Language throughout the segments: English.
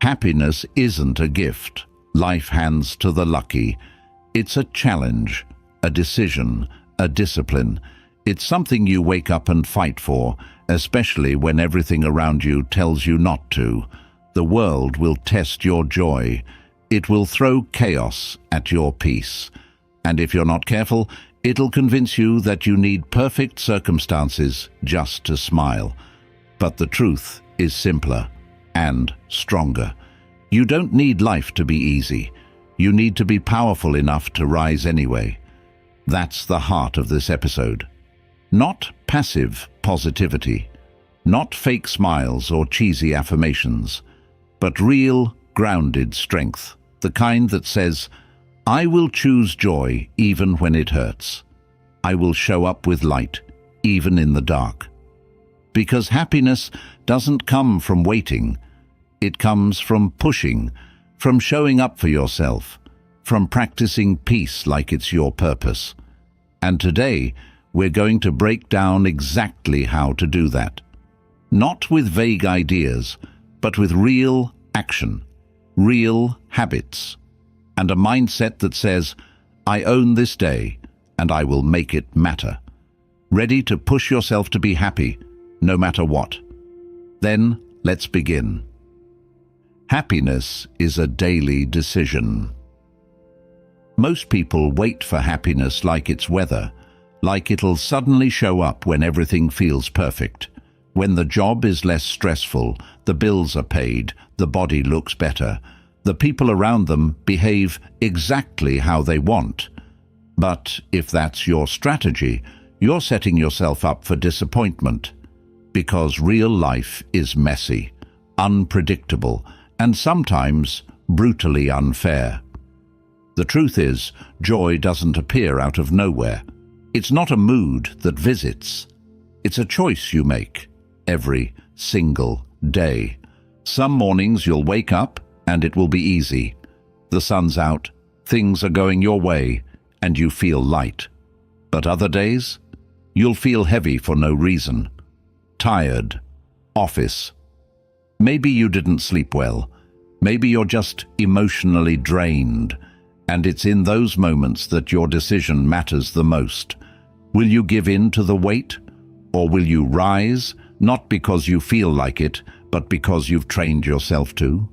Happiness isn't a gift life hands to the lucky. It's a challenge, a decision, a discipline. It's something you wake up and fight for, especially when everything around you tells you not to. The world will test your joy. It will throw chaos at your peace. And if you're not careful, it'll convince you that you need perfect circumstances just to smile. But the truth is simpler and stronger. You don't need life to be easy. You need to be powerful enough to rise anyway. That's the heart of this episode. Not passive positivity, not fake smiles or cheesy affirmations, but real, grounded strength, the kind that says, I will choose joy even when it hurts. I will show up with light, even in the dark. Because happiness doesn't come from waiting. It comes from pushing, from showing up for yourself, from practicing peace like it's your purpose. And today, we're going to break down exactly how to do that. Not with vague ideas, but with real action, real habits, and a mindset that says, I own this day, and I will make it matter. Ready to push yourself to be happy, no matter what. Then, let's begin. Happiness is a daily decision. Most people wait for happiness like it's weather, like it'll suddenly show up when everything feels perfect. When the job is less stressful, the bills are paid, the body looks better, the people around them behave exactly how they want. But if that's your strategy, you're setting yourself up for disappointment. Because real life is messy, unpredictable, and sometimes brutally unfair. The truth is, joy doesn't appear out of nowhere. It's not a mood that visits. It's a choice you make every single day. Some mornings you'll wake up and it will be easy. The sun's out, things are going your way, and you feel light. But other days, you'll feel heavy for no reason. Tired, office. Maybe you didn't sleep well. Maybe you're just emotionally drained. And it's in those moments that your decision matters the most. Will you give in to the weight? Or will you rise, not because you feel like it, but because you've trained yourself to?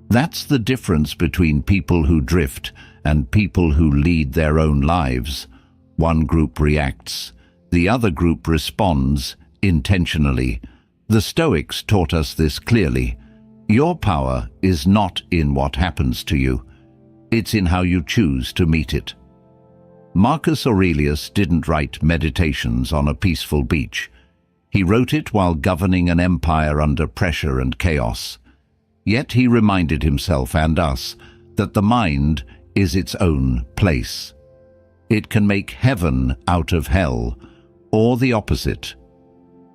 That's the difference between people who drift and people who lead their own lives. One group reacts, the other group responds intentionally. The Stoics taught us this clearly. Your power is not in what happens to you. It's in how you choose to meet it. Marcus Aurelius didn't write Meditations on a peaceful beach. He wrote it while governing an empire under pressure and chaos. Yet he reminded himself and us that the mind is its own place. It can make heaven out of hell, or the opposite.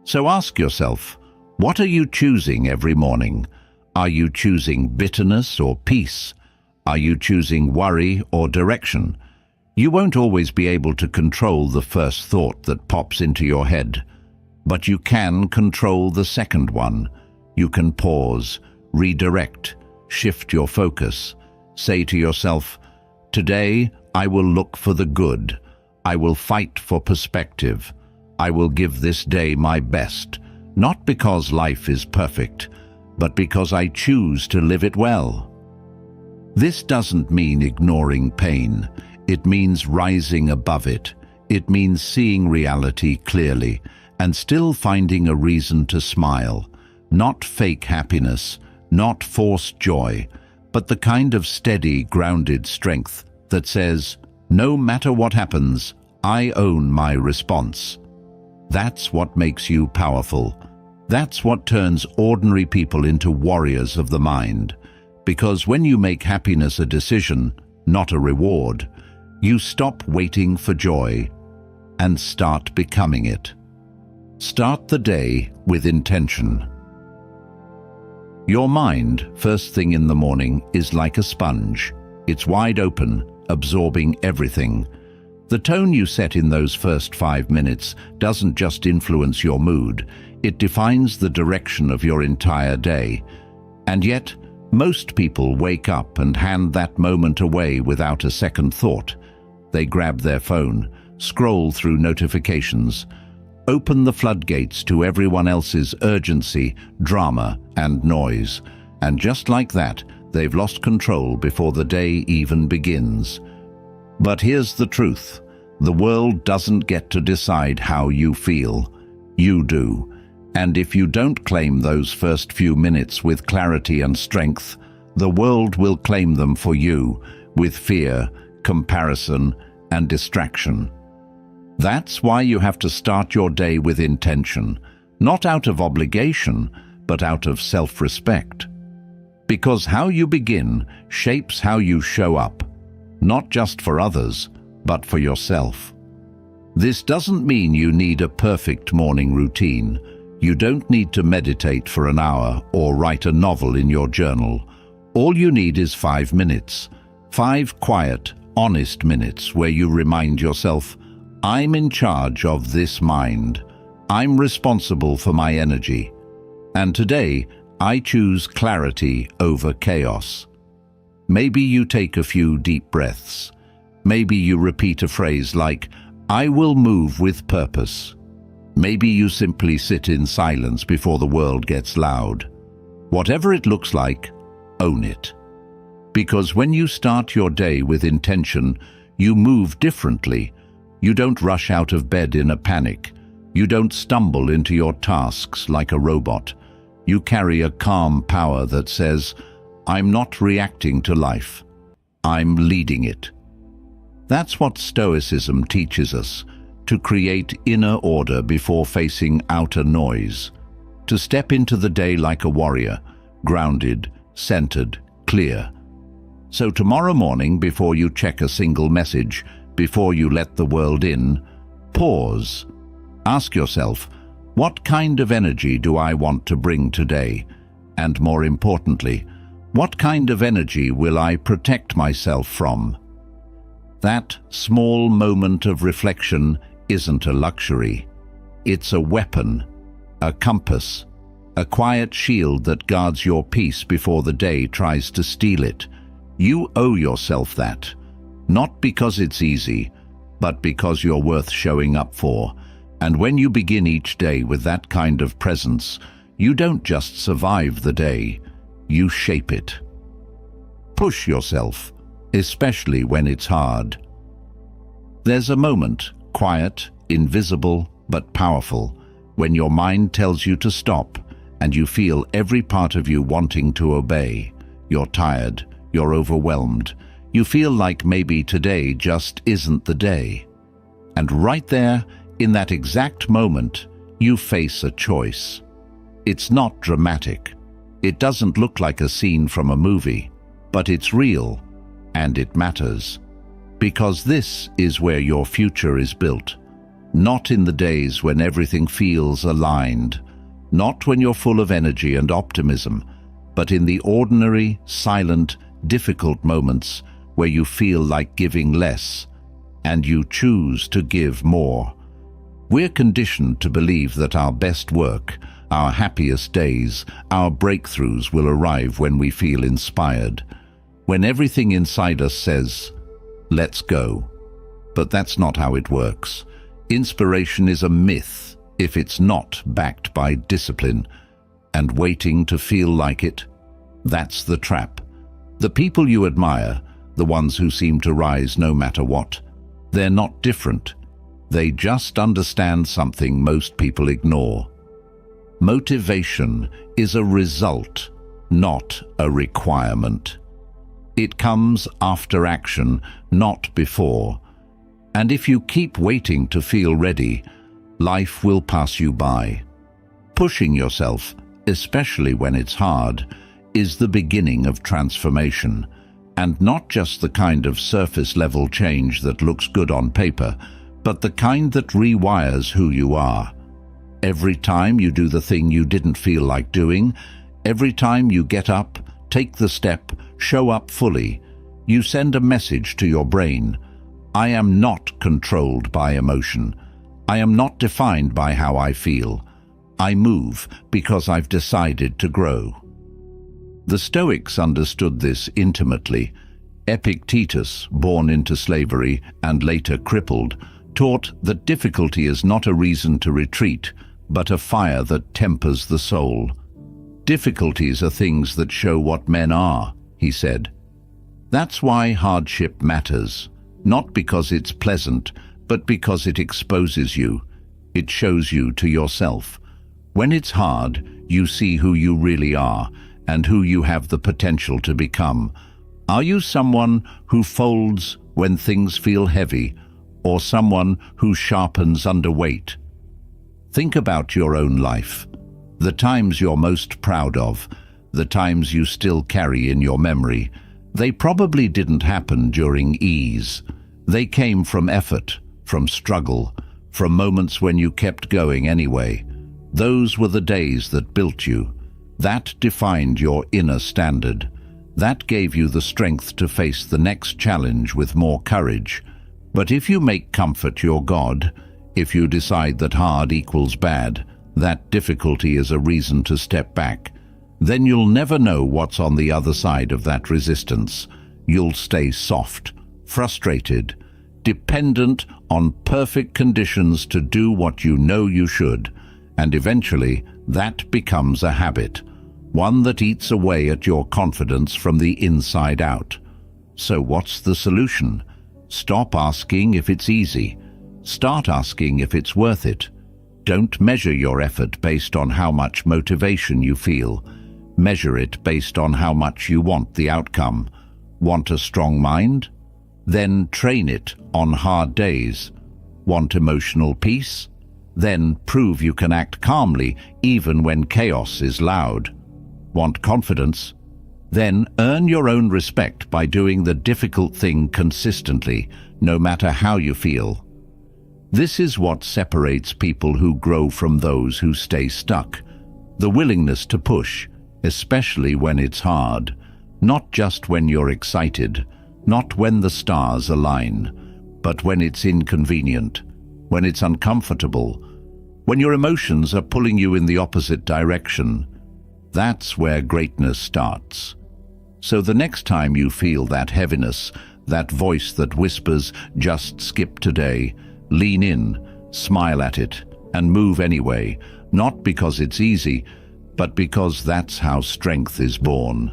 So ask yourself, what are you choosing every morning? Are you choosing bitterness or peace? Are you choosing worry or direction? You won't always be able to control the first thought that pops into your head, but you can control the second one. You can pause, redirect, shift your focus. Say to yourself, today I will look for the good. I will fight for perspective. I will give this day my best, not because life is perfect, but because I choose to live it well. This doesn't mean ignoring pain. It means rising above it. It means seeing reality clearly and still finding a reason to smile. Not fake happiness, not forced joy, but the kind of steady, grounded strength that says, no matter what happens, I own my response. That's what makes you powerful. That's what turns ordinary people into warriors of the mind. Because when you make happiness a decision, not a reward, you stop waiting for joy and start becoming it. Start the day with intention. Your mind, first thing in the morning, is like a sponge. It's wide open, absorbing everything. The tone you set in those first 5 minutes doesn't just influence your mood, it defines the direction of your entire day. And yet, Most people wake up and hand that moment away without a second thought. They grab their phone, scroll through notifications, open the floodgates to everyone else's urgency, drama, and noise. And just like that, they've lost control before the day even begins. But here's the truth. The world doesn't get to decide how you feel. You do. And if you don't claim those first few minutes with clarity and strength, the world will claim them for you with fear, comparison, and distraction. That's why you have to start your day with intention, not out of obligation, but out of self-respect. Because how you begin shapes how you show up, not just for others, but for yourself. This doesn't mean you need a perfect morning routine. You don't need to meditate for an hour or write a novel in your journal. All you need is 5 minutes, 5 quiet, honest minutes where you remind yourself, I'm in charge of this mind. I'm responsible for my energy. And today, I choose clarity over chaos. Maybe you take a few deep breaths. Maybe you repeat a phrase like, I will move with purpose. Maybe you simply sit in silence before the world gets loud. Whatever it looks like, own it. Because when you start your day with intention, you move differently. You don't rush out of bed in a panic. You don't stumble into your tasks like a robot. You carry a calm power that says, I'm not reacting to life. I'm leading it. That's what Stoicism teaches us, to create inner order before facing outer noise, to step into the day like a warrior, grounded, centered, clear. So tomorrow morning, before you check a single message, before you let the world in, pause. Ask yourself, what kind of energy do I want to bring today? And more importantly, what kind of energy will I protect myself from? That small moment of reflection isn't a luxury. It's a weapon, a compass, a quiet shield that guards your peace before the day tries to steal it. You owe yourself that, not because it's easy, but because you're worth showing up for. And when you begin each day with that kind of presence, you don't just survive the day, you shape it. Push yourself, especially when it's hard. There's a moment, quiet, invisible, but powerful, when your mind tells you to stop and you feel every part of you wanting to obey. You're tired, you're overwhelmed, you feel like maybe today just isn't the day. And right there, in that exact moment, you face a choice. It's not dramatic. It doesn't look like a scene from a movie, but it's real, and it matters. Because this is where your future is built. Not in the days when everything feels aligned, not when you're full of energy and optimism, but in the ordinary, silent, difficult moments where you feel like giving less, and you choose to give more. We're conditioned to believe that our best work, our happiest days, our breakthroughs will arrive when we feel inspired, when everything inside us says, let's go. But that's not how it works. Inspiration is a myth if it's not backed by discipline, and waiting to feel like it, that's the trap. The people you admire, the ones who seem to rise no matter what, they're not different. They just understand something most people ignore. Motivation is a result, not a requirement. It comes after action, not before. And if you keep waiting to feel ready, life will pass you by. Pushing yourself, especially when it's hard, is the beginning of transformation, and not just the kind of surface-level change that looks good on paper, but the kind that rewires who you are. Every time you do the thing you didn't feel like doing, every time you get up, take the step, show up fully, you send a message to your brain. I am not controlled by emotion. I am not defined by how I feel. I move because I've decided to grow. The Stoics understood this intimately. Epictetus, born into slavery and later crippled, taught that difficulty is not a reason to retreat, but a fire that tempers the soul. Difficulties are things that show what men are, he said. That's why hardship matters, not because it's pleasant, but because it exposes you. It shows you to yourself. When it's hard, you see who you really are and who you have the potential to become. Are you someone who folds when things feel heavy, or someone who sharpens under weight? Think about your own life. The times you're most proud of, the times you still carry in your memory, they probably didn't happen during ease. They came from effort, from struggle, from moments when you kept going anyway. Those were the days that built you. That defined your inner standard. That gave you the strength to face the next challenge with more courage. But if you make comfort your God, if you decide that hard equals bad, that difficulty is a reason to step back, then you'll never know what's on the other side of that resistance. You'll stay soft, frustrated, dependent on perfect conditions to do what you know you should, and eventually that becomes a habit, one that eats away at your confidence from the inside out. So what's the solution? Stop asking if it's easy. Start asking if it's worth it. Don't measure your effort based on how much motivation you feel. Measure it based on how much you want the outcome. Want a strong mind? Then train it on hard days. Want emotional peace? Then prove you can act calmly even when chaos is loud. Want confidence? Then earn your own respect by doing the difficult thing consistently, no matter how you feel. This is what separates people who grow from those who stay stuck. The willingness to push, especially when it's hard. Not just when you're excited, not when the stars align, but when it's inconvenient, when it's uncomfortable, when your emotions are pulling you in the opposite direction. That's where greatness starts. So the next time you feel that heaviness, that voice that whispers, "Just skip today," lean in, smile at it, and move anyway, not because it's easy, but because that's how strength is born.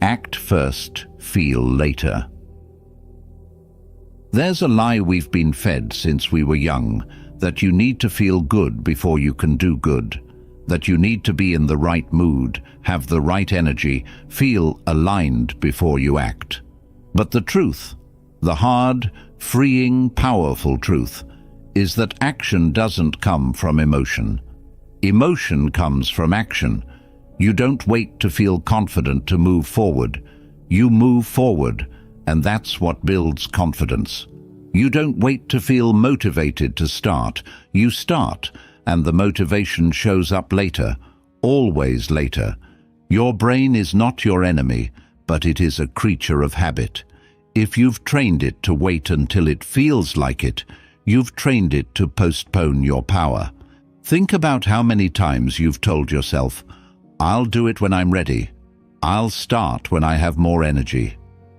Act first, feel later. There's a lie we've been fed since we were young, that you need to feel good before you can do good, that you need to be in the right mood, have the right energy, feel aligned before you act. But the truth, the hard, freeing, powerful truth, is that action doesn't come from emotion. Emotion comes from action. You don't wait to feel confident to move forward. You move forward, and that's what builds confidence. You don't wait to feel motivated to start. You start, and the motivation shows up later, always later. Your brain is not your enemy, but it is a creature of habit. If you've trained it to wait until it feels like it, you've trained it to postpone your power. Think about how many times you've told yourself, "I'll do it when I'm ready. I'll start when I have more energy.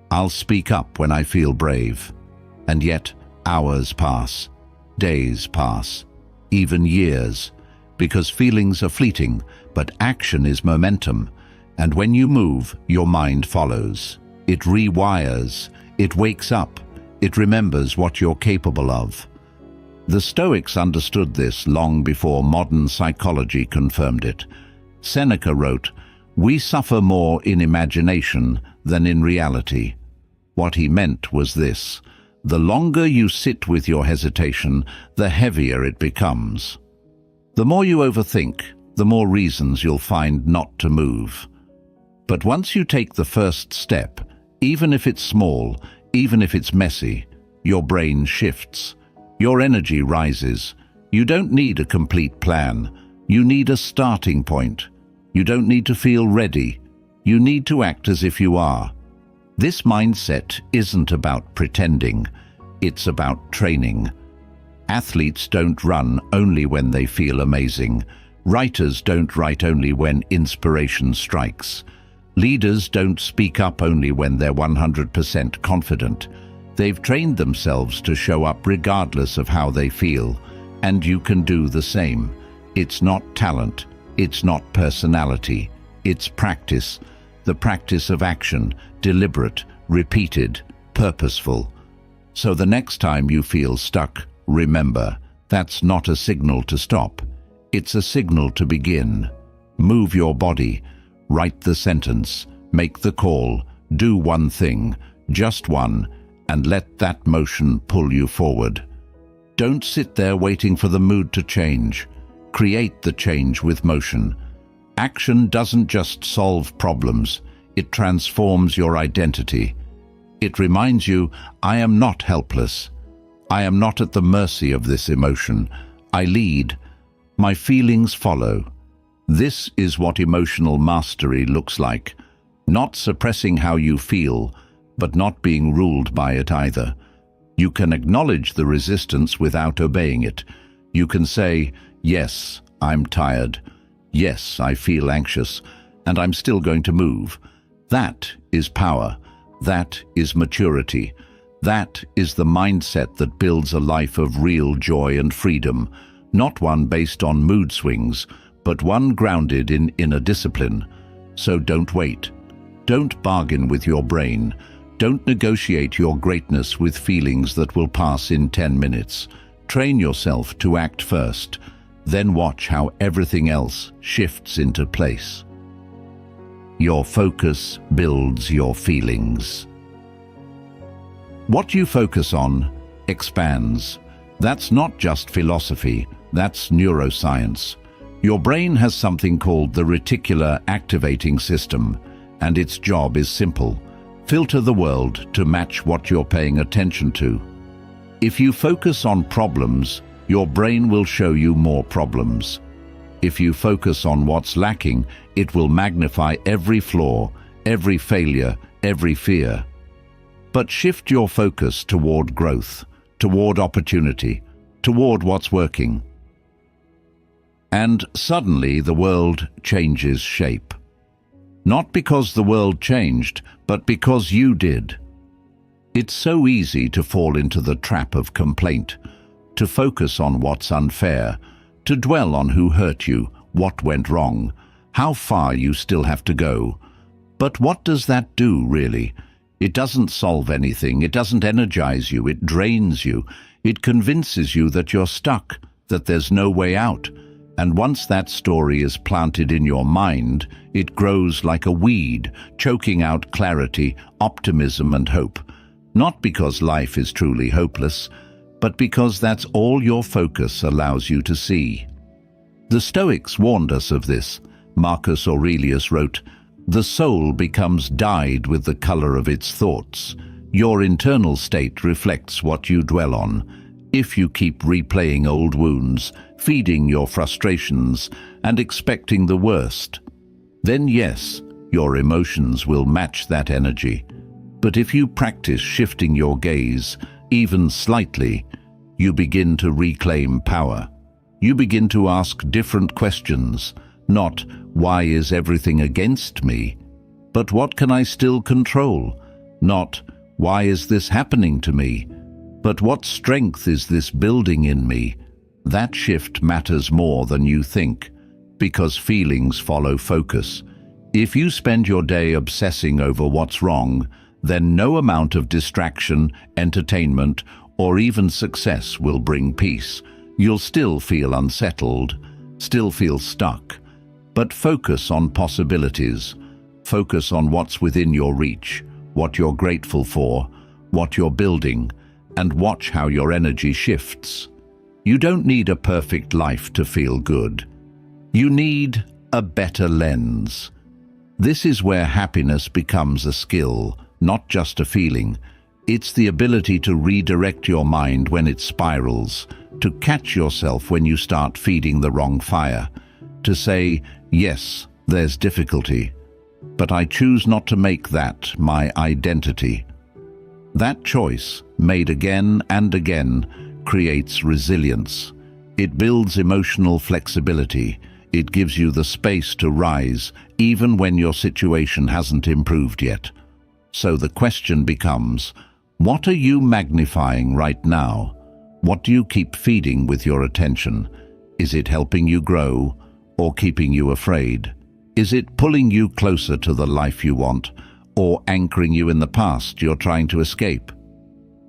I'll speak up when I feel brave." And yet, hours pass, days pass, even years, because feelings are fleeting, but action is momentum. And when you move, your mind follows. It rewires, it wakes up, it remembers what you're capable of. The Stoics understood this long before modern psychology confirmed it. Seneca wrote, "We suffer more in imagination than in reality." What he meant was this: the longer you sit with your hesitation, the heavier it becomes. The more you overthink, the more reasons you'll find not to move. But once you take the first step, even if it's small, even if it's messy, your brain shifts. Your energy rises. You don't need a complete plan. You need a starting point. You don't need to feel ready. You need to act as if you are. This mindset isn't about pretending. It's about training. Athletes don't run only when they feel amazing. Writers don't write only when inspiration strikes. Leaders don't speak up only when they're 100% confident. They've trained themselves to show up regardless of how they feel, and you can do the same. It's not talent, it's not personality, it's practice. The practice of action, deliberate, repeated, purposeful. So the next time you feel stuck, remember, that's not a signal to stop. It's a signal to begin. Move your body, write the sentence, make the call, do one thing, just one, and let that motion pull you forward. Don't sit there waiting for the mood to change. Create the change with motion. Action doesn't just solve problems, it transforms your identity. It reminds you, I am not helpless. I am not at the mercy of this emotion. I lead. My feelings follow. This is what emotional mastery looks like. Not suppressing how you feel, but not being ruled by it either. You can acknowledge the resistance without obeying it. You can say, yes, I'm tired. Yes, I feel anxious, and I'm still going to move. That is power. That is maturity. That is the mindset that builds a life of real joy and freedom, not one based on mood swings, but one grounded in inner discipline. So don't wait. Don't bargain with your brain. Don't negotiate your greatness with feelings that will pass in 10 minutes. Train yourself to act first, then watch how everything else shifts into place. Your focus builds your feelings. What you focus on expands. That's not just philosophy, that's neuroscience. Your brain has something called the reticular activating system, and its job is simple. Filter the world to match what you're paying attention to. If you focus on problems, your brain will show you more problems. If you focus on what's lacking, it will magnify every flaw, every failure, every fear. But shift your focus toward growth, toward opportunity, toward what's working. And suddenly the world changes shape. Not because the world changed, but because you did. It's so easy to fall into the trap of complaint, to focus on what's unfair, to dwell on who hurt you, what went wrong, how far you still have to go. But what does that do, really? It doesn't solve anything, it doesn't energize you, it drains you, it convinces you that you're stuck, that there's no way out. And once that story is planted in your mind, it grows like a weed, choking out clarity, optimism and hope. Not because life is truly hopeless, but because that's all your focus allows you to see. The Stoics warned us of this. Marcus Aurelius wrote, "The soul becomes dyed with the color of its thoughts. Your internal state reflects what you dwell on. If you keep replaying old wounds, feeding your frustrations, and expecting the worst, then yes, your emotions will match that energy. But if you practice shifting your gaze, even slightly, you begin to reclaim power. You begin to ask different questions, not why is everything against me, but what can I still control? Not why is this happening to me, but what strength is this building in me? That shift matters more than you think, because feelings follow focus. If you spend your day obsessing over what's wrong, then no amount of distraction, entertainment, or even success will bring peace. You'll still feel unsettled, still feel stuck. But focus on possibilities. Focus on what's within your reach, what you're grateful for, what you're building, and watch how your energy shifts. You don't need a perfect life to feel good. You need a better lens. This is where happiness becomes a skill, not just a feeling. It's the ability to redirect your mind when it spirals, to catch yourself when you start feeding the wrong fire, to say, yes, there's difficulty, but I choose not to make that my identity. That choice, made again and again, creates resilience. It builds emotional flexibility. It gives you the space to rise, even when your situation hasn't improved yet. So the question becomes, what are you magnifying right now? What do you keep feeding with your attention? Is it helping you grow or keeping you afraid? Is it pulling you closer to the life you want or anchoring you in the past you're trying to escape?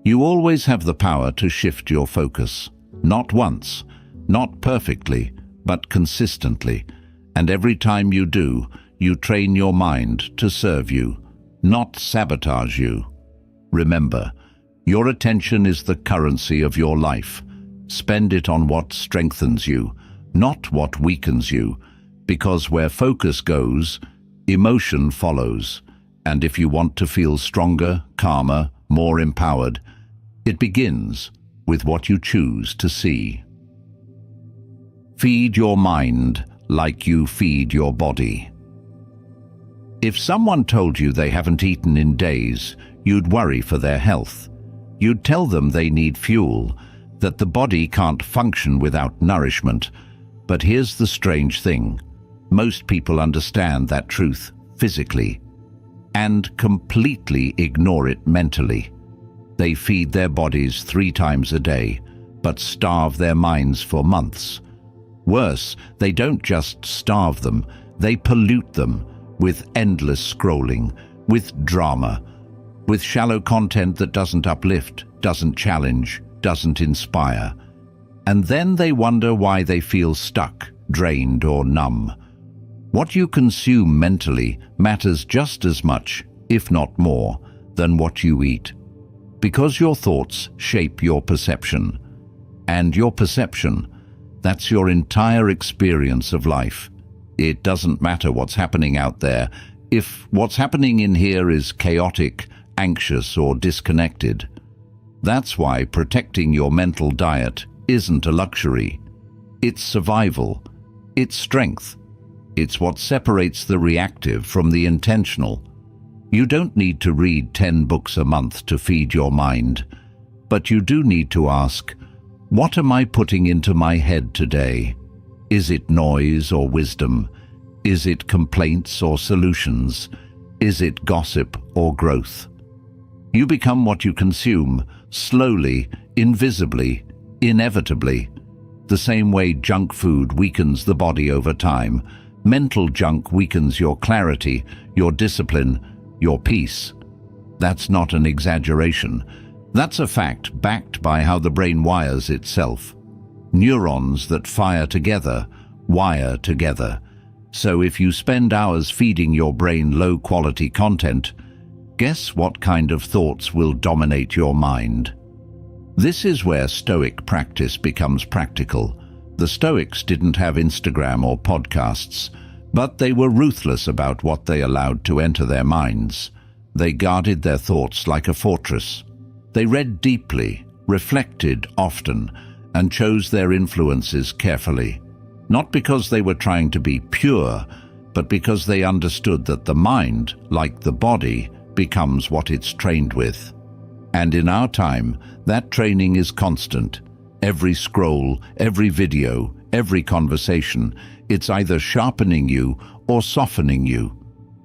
You always have the power to shift your focus. Not once, not perfectly, but consistently. And every time you do, you train your mind to serve you, not sabotage you. Remember, your attention is the currency of your life. Spend it on what strengthens you, not what weakens you, because where focus goes, emotion follows. And if you want to feel stronger, calmer, more empowered, it begins with what you choose to see. Feed your mind like you feed your body. If someone told you they haven't eaten in days, you'd worry for their health. You'd tell them they need fuel, that the body can't function without nourishment. But here's the strange thing. Most people understand that truth physically and completely ignore it mentally. They feed their bodies 3 times a day, but starve their minds for months. Worse, they don't just starve them, they pollute them with endless scrolling, with drama, with shallow content that doesn't uplift, doesn't challenge, doesn't inspire. And then they wonder why they feel stuck, drained, or numb. What you consume mentally matters just as much, if not more, than what you eat. Because your thoughts shape your perception. And your perception, that's your entire experience of life. It doesn't matter what's happening out there. If what's happening in here is chaotic, anxious, or disconnected. That's why protecting your mental diet isn't a luxury. It's survival. It's strength. It's what separates the reactive from the intentional. You don't need to read 10 books a month to feed your mind, but you do need to ask, what am I putting into my head today? Is it noise or wisdom? Is it complaints or solutions? Is it gossip or growth? You become what you consume, slowly, invisibly, inevitably. The same way junk food weakens the body over time, mental junk weakens your clarity, your discipline, your peace. That's not an exaggeration. That's a fact backed by how the brain wires itself. Neurons that fire together, wire together. So if you spend hours feeding your brain low-quality content, guess what kind of thoughts will dominate your mind? This is where Stoic practice becomes practical. The Stoics didn't have Instagram or podcasts, but they were ruthless about what they allowed to enter their minds. They guarded their thoughts like a fortress. They read deeply, reflected often, and chose their influences carefully. Not because they were trying to be pure, but because they understood that the mind, like the body, becomes what it's trained with. And in our time, that training is constant. Every scroll, every video, every conversation, it's either sharpening you or softening you.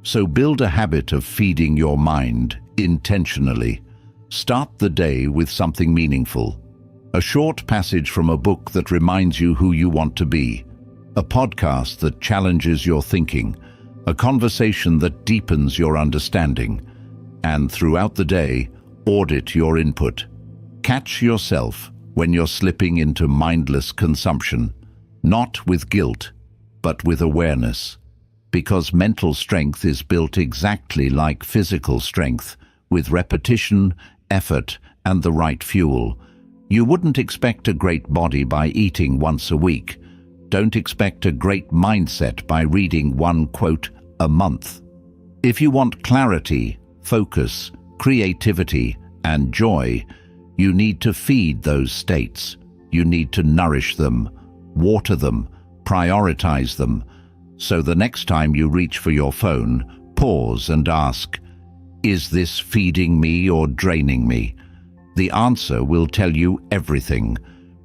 So build a habit of feeding your mind intentionally. Start the day with something meaningful. A short passage from a book that reminds you who you want to be. A podcast that challenges your thinking. A conversation that deepens your understanding. And throughout the day, audit your input. Catch yourself when you're slipping into mindless consumption. Not with guilt, but with awareness. Because mental strength is built exactly like physical strength, with repetition, effort, and the right fuel. You wouldn't expect a great body by eating once a week. Don't expect a great mindset by reading one quote a month. If you want clarity, focus, creativity, and joy, you need to feed those states. You need to nourish them, water them, prioritize them. So the next time you reach for your phone, pause and ask, is this feeding me or draining me? The answer will tell you everything.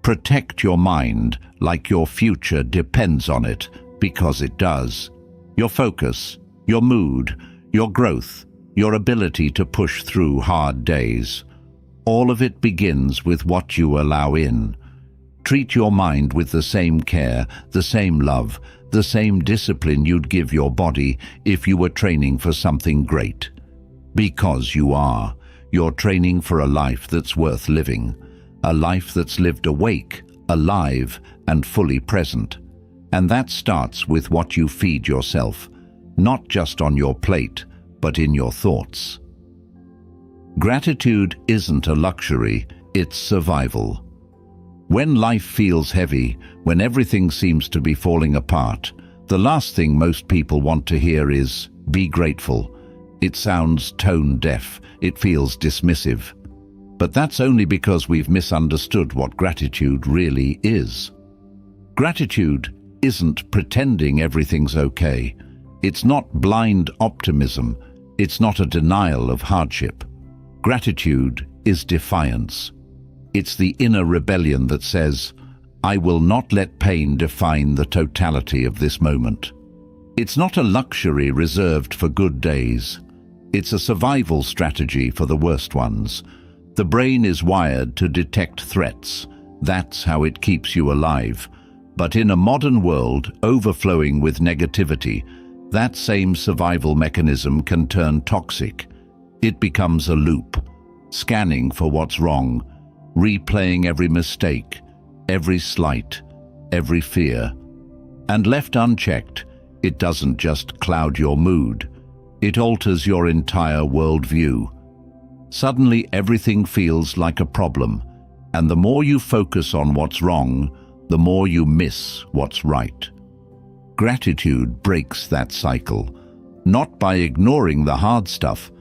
Protect your mind like your future depends on it, because it does. Your focus, your mood, your growth, your ability to push through hard days. All of it begins with what you allow in. Treat your mind with the same care, the same love, the same discipline you'd give your body if you were training for something great. Because you are. You're training for a life that's worth living, a life that's lived awake, alive, and fully present. And that starts with what you feed yourself, not just on your plate, but in your thoughts. Gratitude isn't a luxury, it's survival. When life feels heavy, when everything seems to be falling apart, the last thing most people want to hear is, "Be grateful." It sounds tone-deaf, it feels dismissive. But that's only because we've misunderstood what gratitude really is. Gratitude isn't pretending everything's okay. It's not blind optimism. It's not a denial of hardship. Gratitude is defiance. It's the inner rebellion that says, "I will not let pain define the totality of this moment." It's not a luxury reserved for good days. It's a survival strategy for the worst ones. The brain is wired to detect threats. That's how it keeps you alive. But in a modern world overflowing with negativity, that same survival mechanism can turn toxic. It becomes a loop, scanning for what's wrong, replaying every mistake, every slight, every fear. And left unchecked, it doesn't just cloud your mood. It alters your entire worldview. Suddenly everything feels like a problem, and the more you focus on what's wrong, the more you miss what's right. Gratitude breaks that cycle, not by ignoring the hard stuff,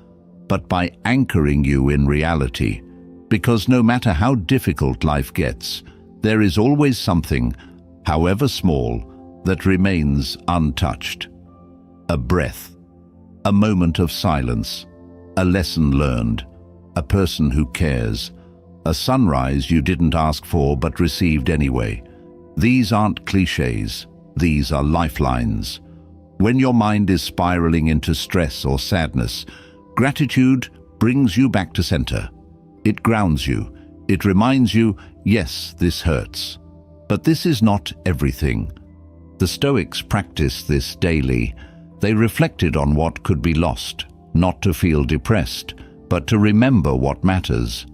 but by anchoring you in reality. Because no matter how difficult life gets, there is always something, however small, that remains untouched. A breath, a moment of silence, a lesson learned, a person who cares, a sunrise you didn't ask for but received anyway. These aren't cliches, these are lifelines. When your mind is spiraling into stress or sadness, gratitude brings you back to center. It grounds you. It reminds you, yes, this hurts. But this is not everything. The Stoics practiced this daily. They reflected on what could be lost, not to feel depressed, but to remember what matters.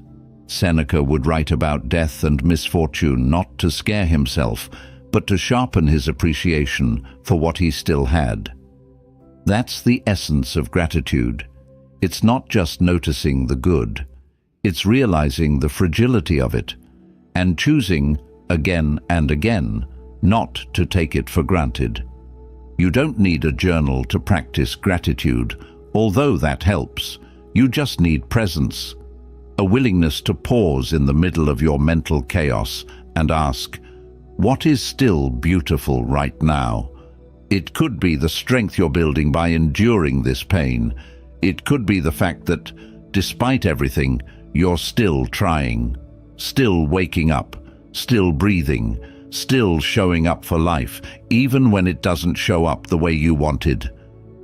Seneca would write about death and misfortune not to scare himself, but to sharpen his appreciation for what he still had. That's the essence of gratitude. It's not just noticing the good. It's realizing the fragility of it and choosing, again and again, not to take it for granted. You don't need a journal to practice gratitude, although that helps. You just need presence, a willingness to pause in the middle of your mental chaos and ask, what is still beautiful right now? It could be the strength you're building by enduring this pain. It could be the fact that, despite everything, you're still trying, still waking up, still breathing, still showing up for life, even when it doesn't show up the way you wanted.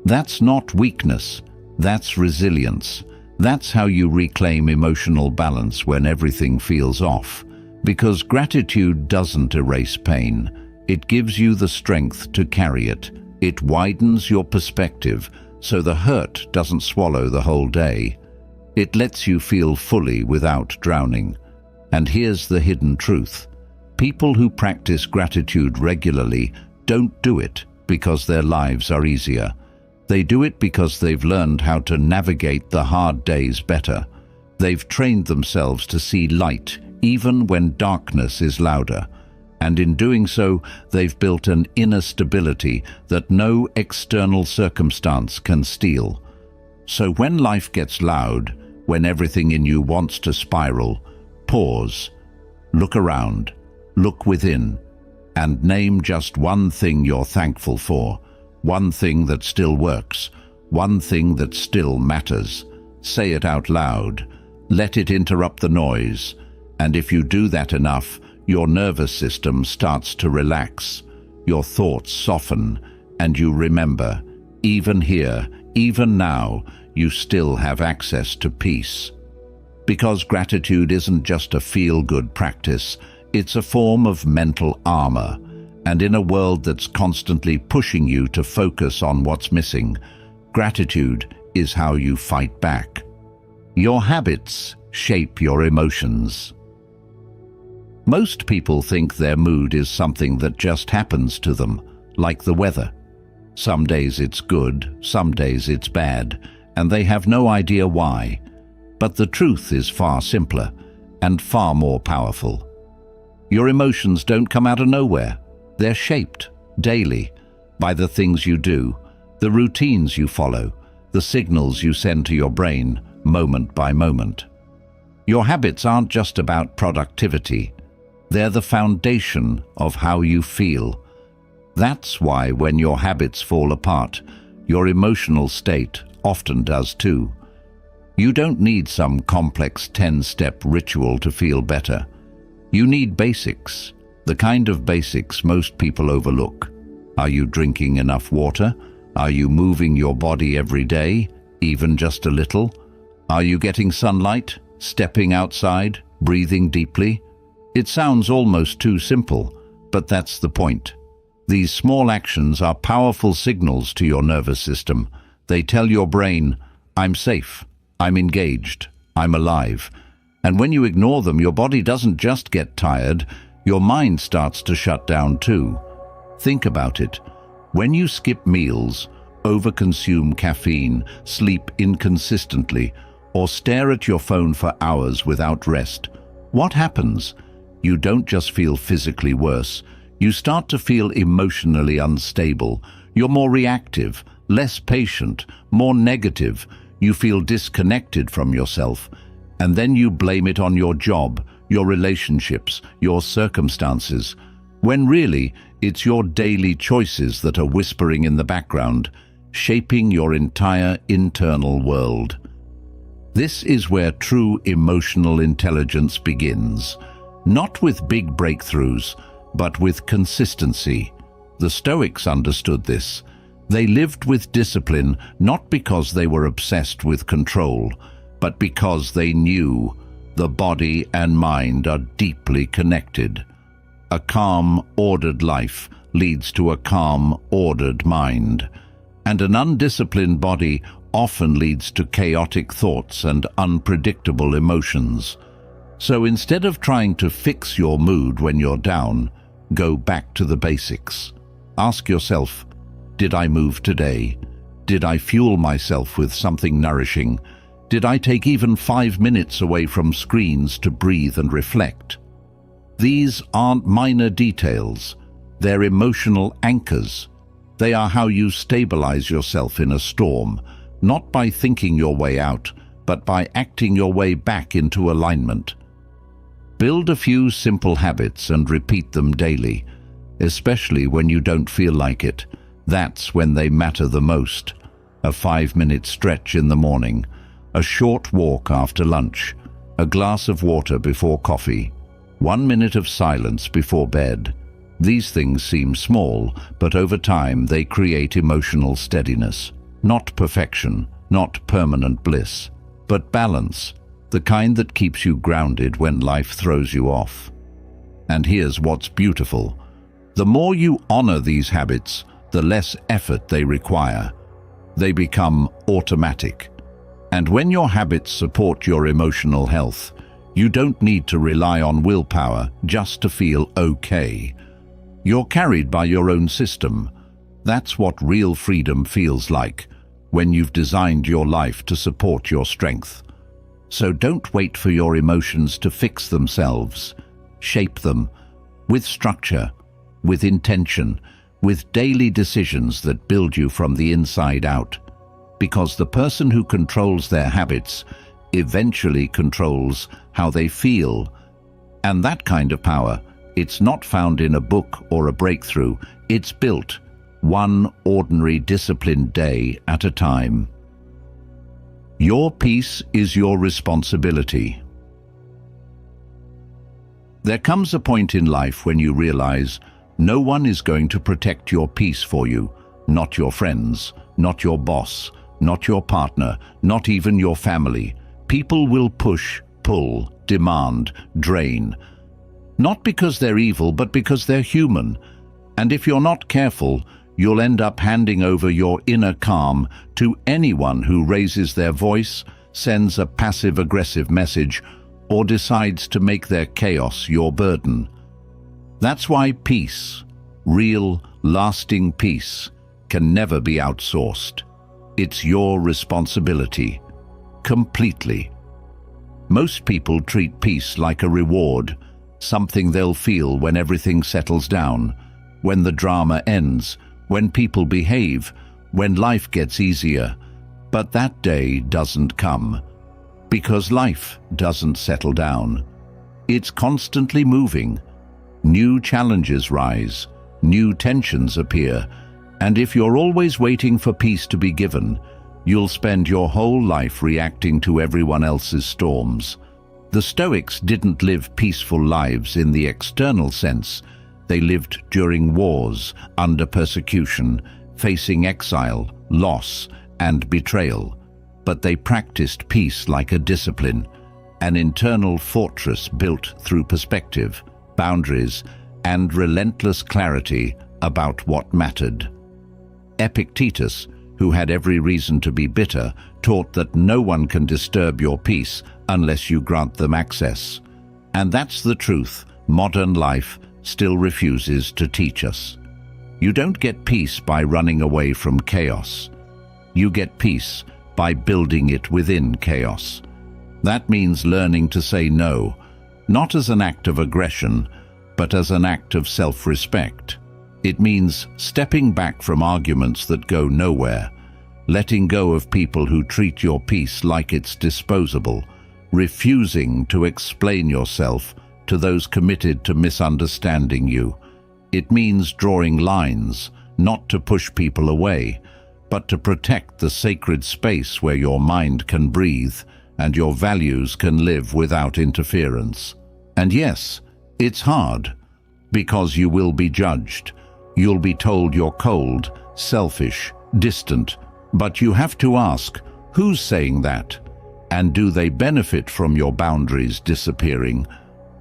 That's not weakness, that's resilience. That's how you reclaim emotional balance when everything feels off. Because gratitude doesn't erase pain. It gives you the strength to carry it. It widens your perspective so the hurt doesn't swallow the whole day. It lets you feel fully without drowning. And here's the hidden truth. People who practice gratitude regularly don't do it because their lives are easier. They do it because they've learned how to navigate the hard days better. They've trained themselves to see light even when darkness is louder. And in doing so, they've built an inner stability that no external circumstance can steal. So when life gets loud, when everything in you wants to spiral, pause, look around, look within, and name just one thing you're thankful for, one thing that still works, one thing that still matters. Say it out loud. Let it interrupt the noise. And if you do that enough, your nervous system starts to relax. your thoughts soften, and you remember, even here, even now, you still have access to peace. Because gratitude isn't just a feel-good practice, it's a form of mental armor. And in a world that's constantly pushing you to focus on what's missing, gratitude is how you fight back. Your habits shape your emotions. Most people think their mood is something that just happens to them, like the weather. Some days it's good, some days it's bad, and they have no idea why. But the truth is far simpler and far more powerful. Your emotions don't come out of nowhere. They're shaped daily by the things you do, the routines you follow, the signals you send to your brain moment by moment. Your habits aren't just about productivity. They're the foundation of how you feel. That's why when your habits fall apart, your emotional state often does too. You don't need some complex 10-step ritual to feel better. You need basics, the kind of basics most people overlook. Are you drinking enough water? Are you moving your body every day, even just a little? Are you getting sunlight, stepping outside, breathing deeply? It sounds almost too simple, but that's the point. These small actions are powerful signals to your nervous system. They tell your brain, I'm safe, I'm engaged, I'm alive. And when you ignore them, your body doesn't just get tired, your mind starts to shut down too. Think about it. When you skip meals, overconsume caffeine, sleep inconsistently, or stare at your phone for hours without rest, what happens? You don't just feel physically worse. You start to feel emotionally unstable. You're more reactive, less patient, more negative. You feel disconnected from yourself. And then you blame it on your job, your relationships, your circumstances, when really it's your daily choices that are whispering in the background, shaping your entire internal world. This is where true emotional intelligence begins, not with big breakthroughs, but with consistency. The Stoics understood this. They lived with discipline not because they were obsessed with control, but because they knew the body and mind are deeply connected. A calm, ordered life leads to a calm, ordered mind. And an undisciplined body often leads to chaotic thoughts and unpredictable emotions. So instead of trying to fix your mood when you're down, go back to the basics. Ask yourself, did I move today? Did I fuel myself with something nourishing? Did I take even 5 minutes away from screens to breathe and reflect? These aren't minor details. They're emotional anchors. They are how you stabilize yourself in a storm, not by thinking your way out, but by acting your way back into alignment. Build a few simple habits and repeat them daily, especially when you don't feel like it. That's when they matter the most. A 5-minute stretch in the morning, a short walk after lunch, a glass of water before coffee, 1 minute of silence before bed. These things seem small, but over time they create emotional steadiness. Not perfection, not permanent bliss, but balance, the kind that keeps you grounded when life throws you off. And here's what's beautiful. The more you honor these habits, the less effort they require. They become automatic. And when your habits support your emotional health, you don't need to rely on willpower just to feel okay. You're carried by your own system. That's what real freedom feels like, when you've designed your life to support your strength. So don't wait for your emotions to fix themselves. Shape them with structure, with intention, with daily decisions that build you from the inside out. Because the person who controls their habits eventually controls how they feel. And that kind of power, it's not found in a book or a breakthrough. It's built one ordinary disciplined day at a time. Your peace is your responsibility. There comes a point in life when you realize No one is going to protect your peace for you, not your friends, not your boss, not your partner, not even your family. People will push, pull, demand, drain. Not because they're evil, but because they're human. And if you're not careful, you'll end up handing over your inner calm to anyone who raises their voice, sends a passive-aggressive message, or decides to make their chaos your burden. That's why peace, real, lasting peace, can never be outsourced. It's your responsibility, completely. Most people treat peace like a reward, something they'll feel when everything settles down, when the drama ends, when people behave, when life gets easier. But that day doesn't come, because life doesn't settle down. It's constantly moving. New challenges rise, new tensions appear, and if you're always waiting for peace to be given, you'll spend your whole life reacting to everyone else's storms. The Stoics didn't live peaceful lives in the external sense. They lived during wars, under persecution, facing exile, loss, and betrayal. But they practiced peace like a discipline, an internal fortress built through perspective, boundaries, and relentless clarity about what mattered. Epictetus, who had every reason to be bitter, taught that no one can disturb your peace unless you grant them access. And that's the truth modern life still refuses to teach us. You don't get peace by running away from chaos. You get peace by building it within chaos. That means learning to say no, not as an act of aggression, but as an act of self-respect. It means stepping back from arguments that go nowhere, letting go of people who treat your peace like it's disposable, refusing to explain yourself to those committed to misunderstanding you. It means drawing lines, not to push people away, but to protect the sacred space where your mind can breathe and your values can live without interference. And yes, it's hard, because you will be judged. You'll be told you're cold, selfish, distant, but you have to ask, who's saying that? And do they benefit from your boundaries disappearing?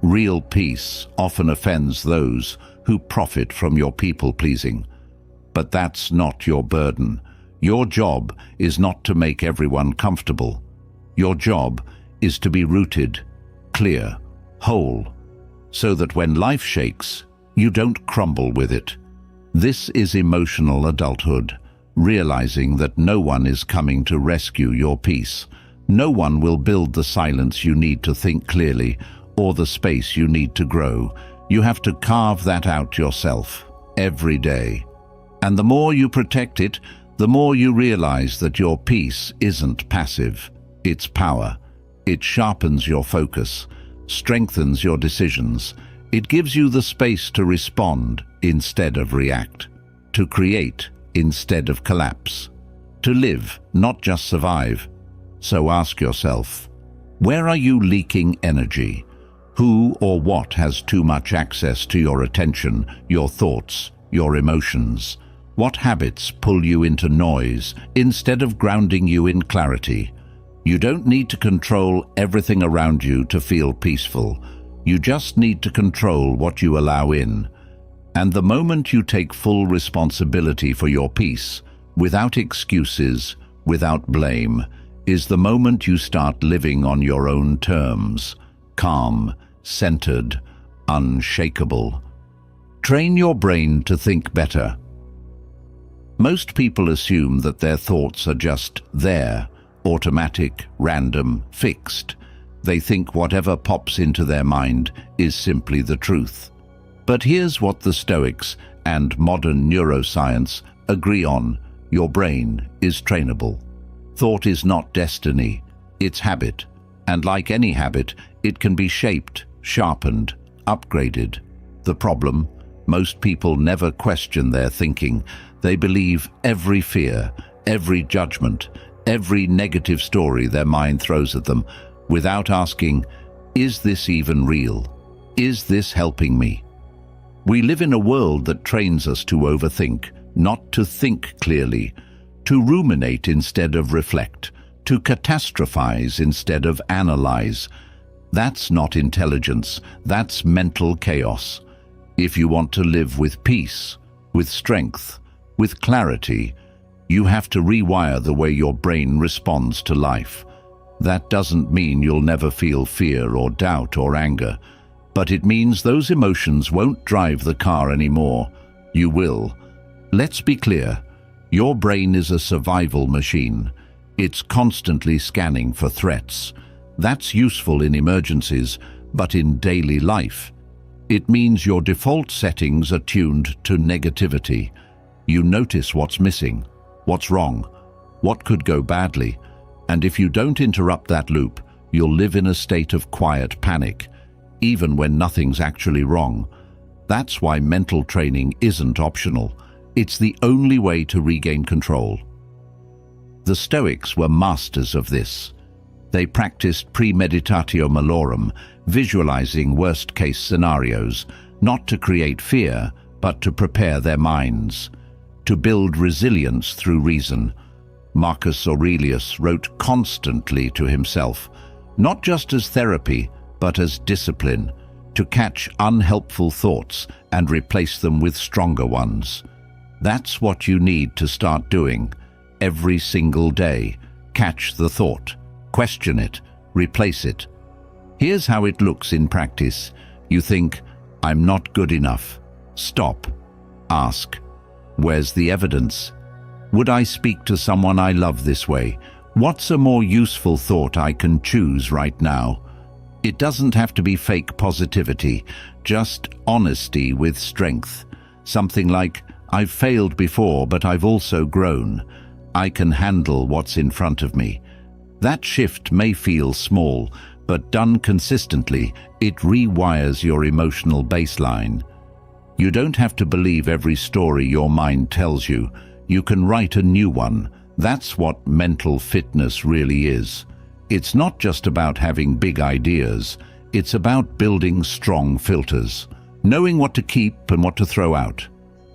Real peace often offends those who profit from your people-pleasing. But that's not your burden. Your job is not to make everyone comfortable. Your job is to be rooted, clear, whole, so that when life shakes, you don't crumble with it. This is emotional adulthood, realizing that no one is coming to rescue your peace. No one will build the silence you need to think clearly or the space you need to grow. You have to carve that out yourself, every day. And the more you protect it, the more you realize that your peace isn't passive. It's power. It sharpens your focus, strengthens your decisions. It gives you the space to respond instead of react, to create instead of collapse, to live, not just survive. So ask yourself, where are you leaking energy? Who or what has too much access to your attention, your thoughts, your emotions? What habits pull you into noise instead of grounding you in clarity? You don't need to control everything around you to feel peaceful. You just need to control what you allow in. And the moment you take full responsibility for your peace, without excuses, without blame, is the moment you start living on your own terms, calm, centered, unshakable. Train your brain to think better. Most people assume that their thoughts are just there, automatic, random, fixed. They think whatever pops into their mind is simply the truth. But here's what the Stoics and modern neuroscience agree on. Your brain is trainable. Thought is not destiny, it's habit. And like any habit, it can be shaped, sharpened, upgraded. The problem? Most people never question their thinking. They believe every fear, every judgment, every negative story their mind throws at them, without asking, is this even real? Is this helping me? We live in a world that trains us to overthink, not to think clearly, to ruminate instead of reflect, to catastrophize instead of analyze. That's not intelligence, that's mental chaos. If you want to live with peace, with strength, with clarity, you have to rewire the way your brain responds to life. That doesn't mean you'll never feel fear or doubt or anger, but it means those emotions won't drive the car anymore. You will. Let's be clear. Your brain is a survival machine. It's constantly scanning for threats. That's useful in emergencies, but in daily life, it means your default settings are tuned to negativity. You notice what's missing, what's wrong, what could go badly, and if you don't interrupt that loop, you'll live in a state of quiet panic, even when nothing's actually wrong. That's why mental training isn't optional. It's the only way to regain control. The Stoics were masters of this. They practiced premeditatio malorum, visualizing worst-case scenarios, not to create fear, but to prepare their minds, to build resilience through reason. Marcus Aurelius wrote constantly to himself, not just as therapy, but as discipline, to catch unhelpful thoughts and replace them with stronger ones. That's what you need to start doing every single day. Catch the thought, question it, replace it. Here's how it looks in practice. You think, I'm not good enough. Stop. Ask, where's the evidence? Would I speak to someone I love this way? What's a more useful thought I can choose right now? It doesn't have to be fake positivity, just honesty with strength. Something like, I've failed before, but I've also grown. I can handle what's in front of me. That shift may feel small, but done consistently, it rewires your emotional baseline. You don't have to believe every story your mind tells you. You can write a new one. That's what mental fitness really is. It's not just about having big ideas. It's about building strong filters, knowing what to keep and what to throw out,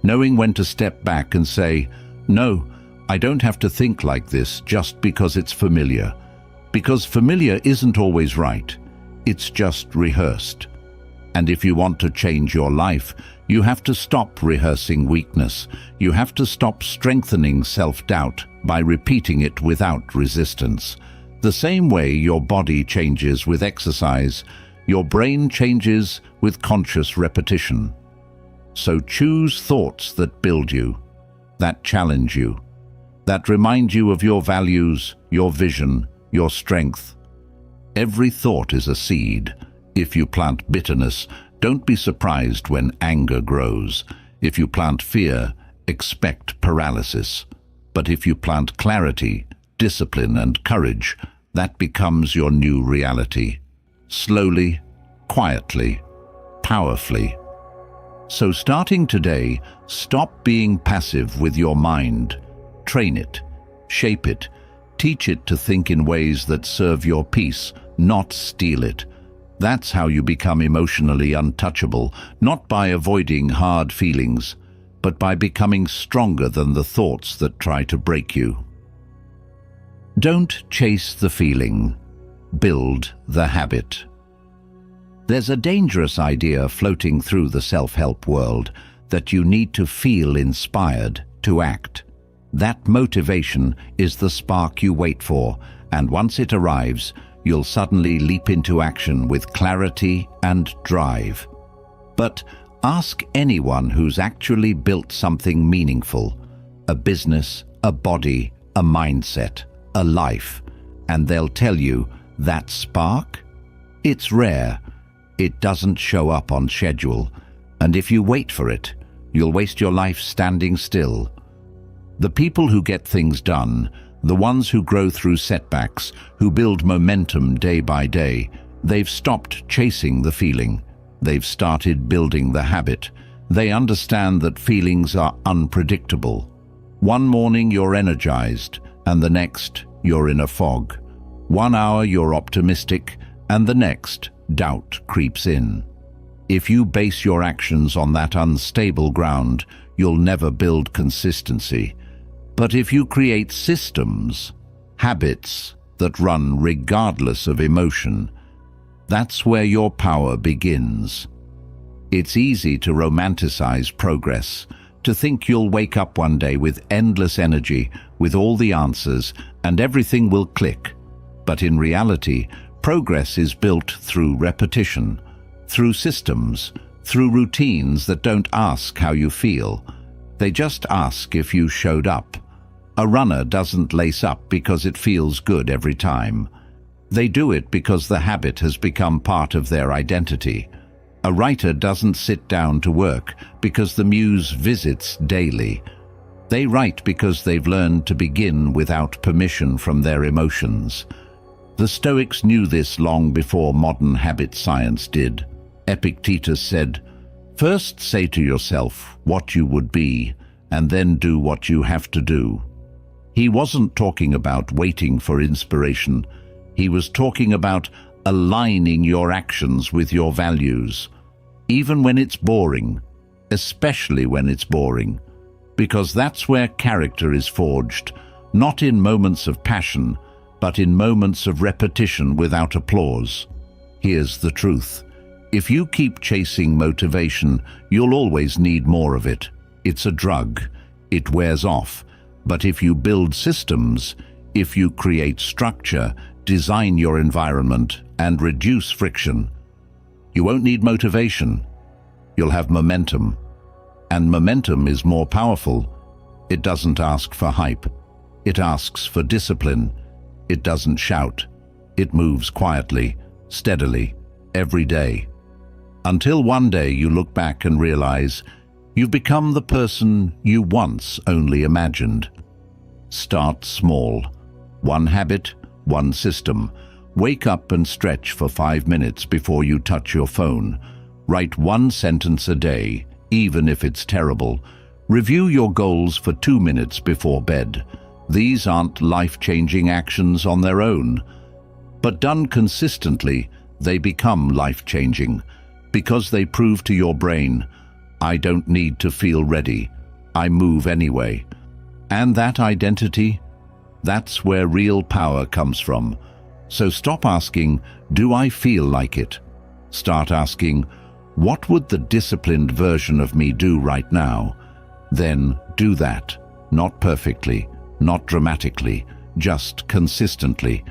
knowing when to step back and say, no, I don't have to think like this just because it's familiar. Because familiar isn't always right. It's just rehearsed. And if you want to change your life, you have to stop rehearsing weakness. You have to stop strengthening self-doubt by repeating it without resistance. The same way your body changes with exercise, your brain changes with conscious repetition. So choose thoughts that build you, that challenge you, that remind you of your values, your vision, your strength. Every thought is a seed. If you plant bitterness, don't be surprised when anger grows. If you plant fear, expect paralysis. But if you plant clarity, discipline, and courage, that becomes your new reality. Slowly, quietly, powerfully. So starting today, stop being passive with your mind. Train it, shape it, teach it to think in ways that serve your peace, not steal it. That's how you become emotionally untouchable, not by avoiding hard feelings, but by becoming stronger than the thoughts that try to break you. Don't chase the feeling, build the habit. There's a dangerous idea floating through the self-help world that you need to feel inspired to act. That motivation is the spark you wait for, and once it arrives, you'll suddenly leap into action with clarity and drive. But ask anyone who's actually built something meaningful, a business, a body, a mindset, a life, and they'll tell you that spark? It's rare. It doesn't show up on schedule, and if you wait for it, you'll waste your life standing still. The people who get things done, the ones who grow through setbacks, who build momentum day by day, they've stopped chasing the feeling. They've started building the habit. They understand that feelings are unpredictable. One morning you're energized, and the next you're in a fog. 1 hour you're optimistic, and the next doubt creeps in. If you base your actions on that unstable ground, you'll never build consistency. But if you create systems, habits that run regardless of emotion, that's where your power begins. It's easy to romanticize progress, to think you'll wake up one day with endless energy, with all the answers, and everything will click. But in reality, progress is built through repetition, through systems, through routines that don't ask how you feel. They just ask if you showed up. A runner doesn't lace up because it feels good every time. They do it because the habit has become part of their identity. A writer doesn't sit down to work because the muse visits daily. They write because they've learned to begin without permission from their emotions. The Stoics knew this long before modern habit science did. Epictetus said, "First say to yourself what you would be, and then do what you have to do." He wasn't talking about waiting for inspiration. He was talking about aligning your actions with your values, even when it's boring, especially when it's boring, because that's where character is forged, not in moments of passion, but in moments of repetition without applause. Here's the truth. If you keep chasing motivation, you'll always need more of it. It's a drug. It wears off. But if you build systems, if you create structure, design your environment, and reduce friction, you won't need motivation. You'll have momentum. And momentum is more powerful. It doesn't ask for hype. It asks for discipline. It doesn't shout. It moves quietly, steadily, every day. Until one day you look back and realize you've become the person you once only imagined. Start small. One habit, one system. Wake up and stretch for 5 minutes before you touch your phone. Write one sentence a day, even if it's terrible. Review your goals for 2 minutes before bed. These aren't life-changing actions on their own, but done consistently, they become life-changing because they prove to your brain, I don't need to feel ready. I move anyway. And that identity, that's where real power comes from. So stop asking, do I feel like it? Start asking, what would the disciplined version of me do right now? Then do that, not perfectly, not dramatically, just consistently.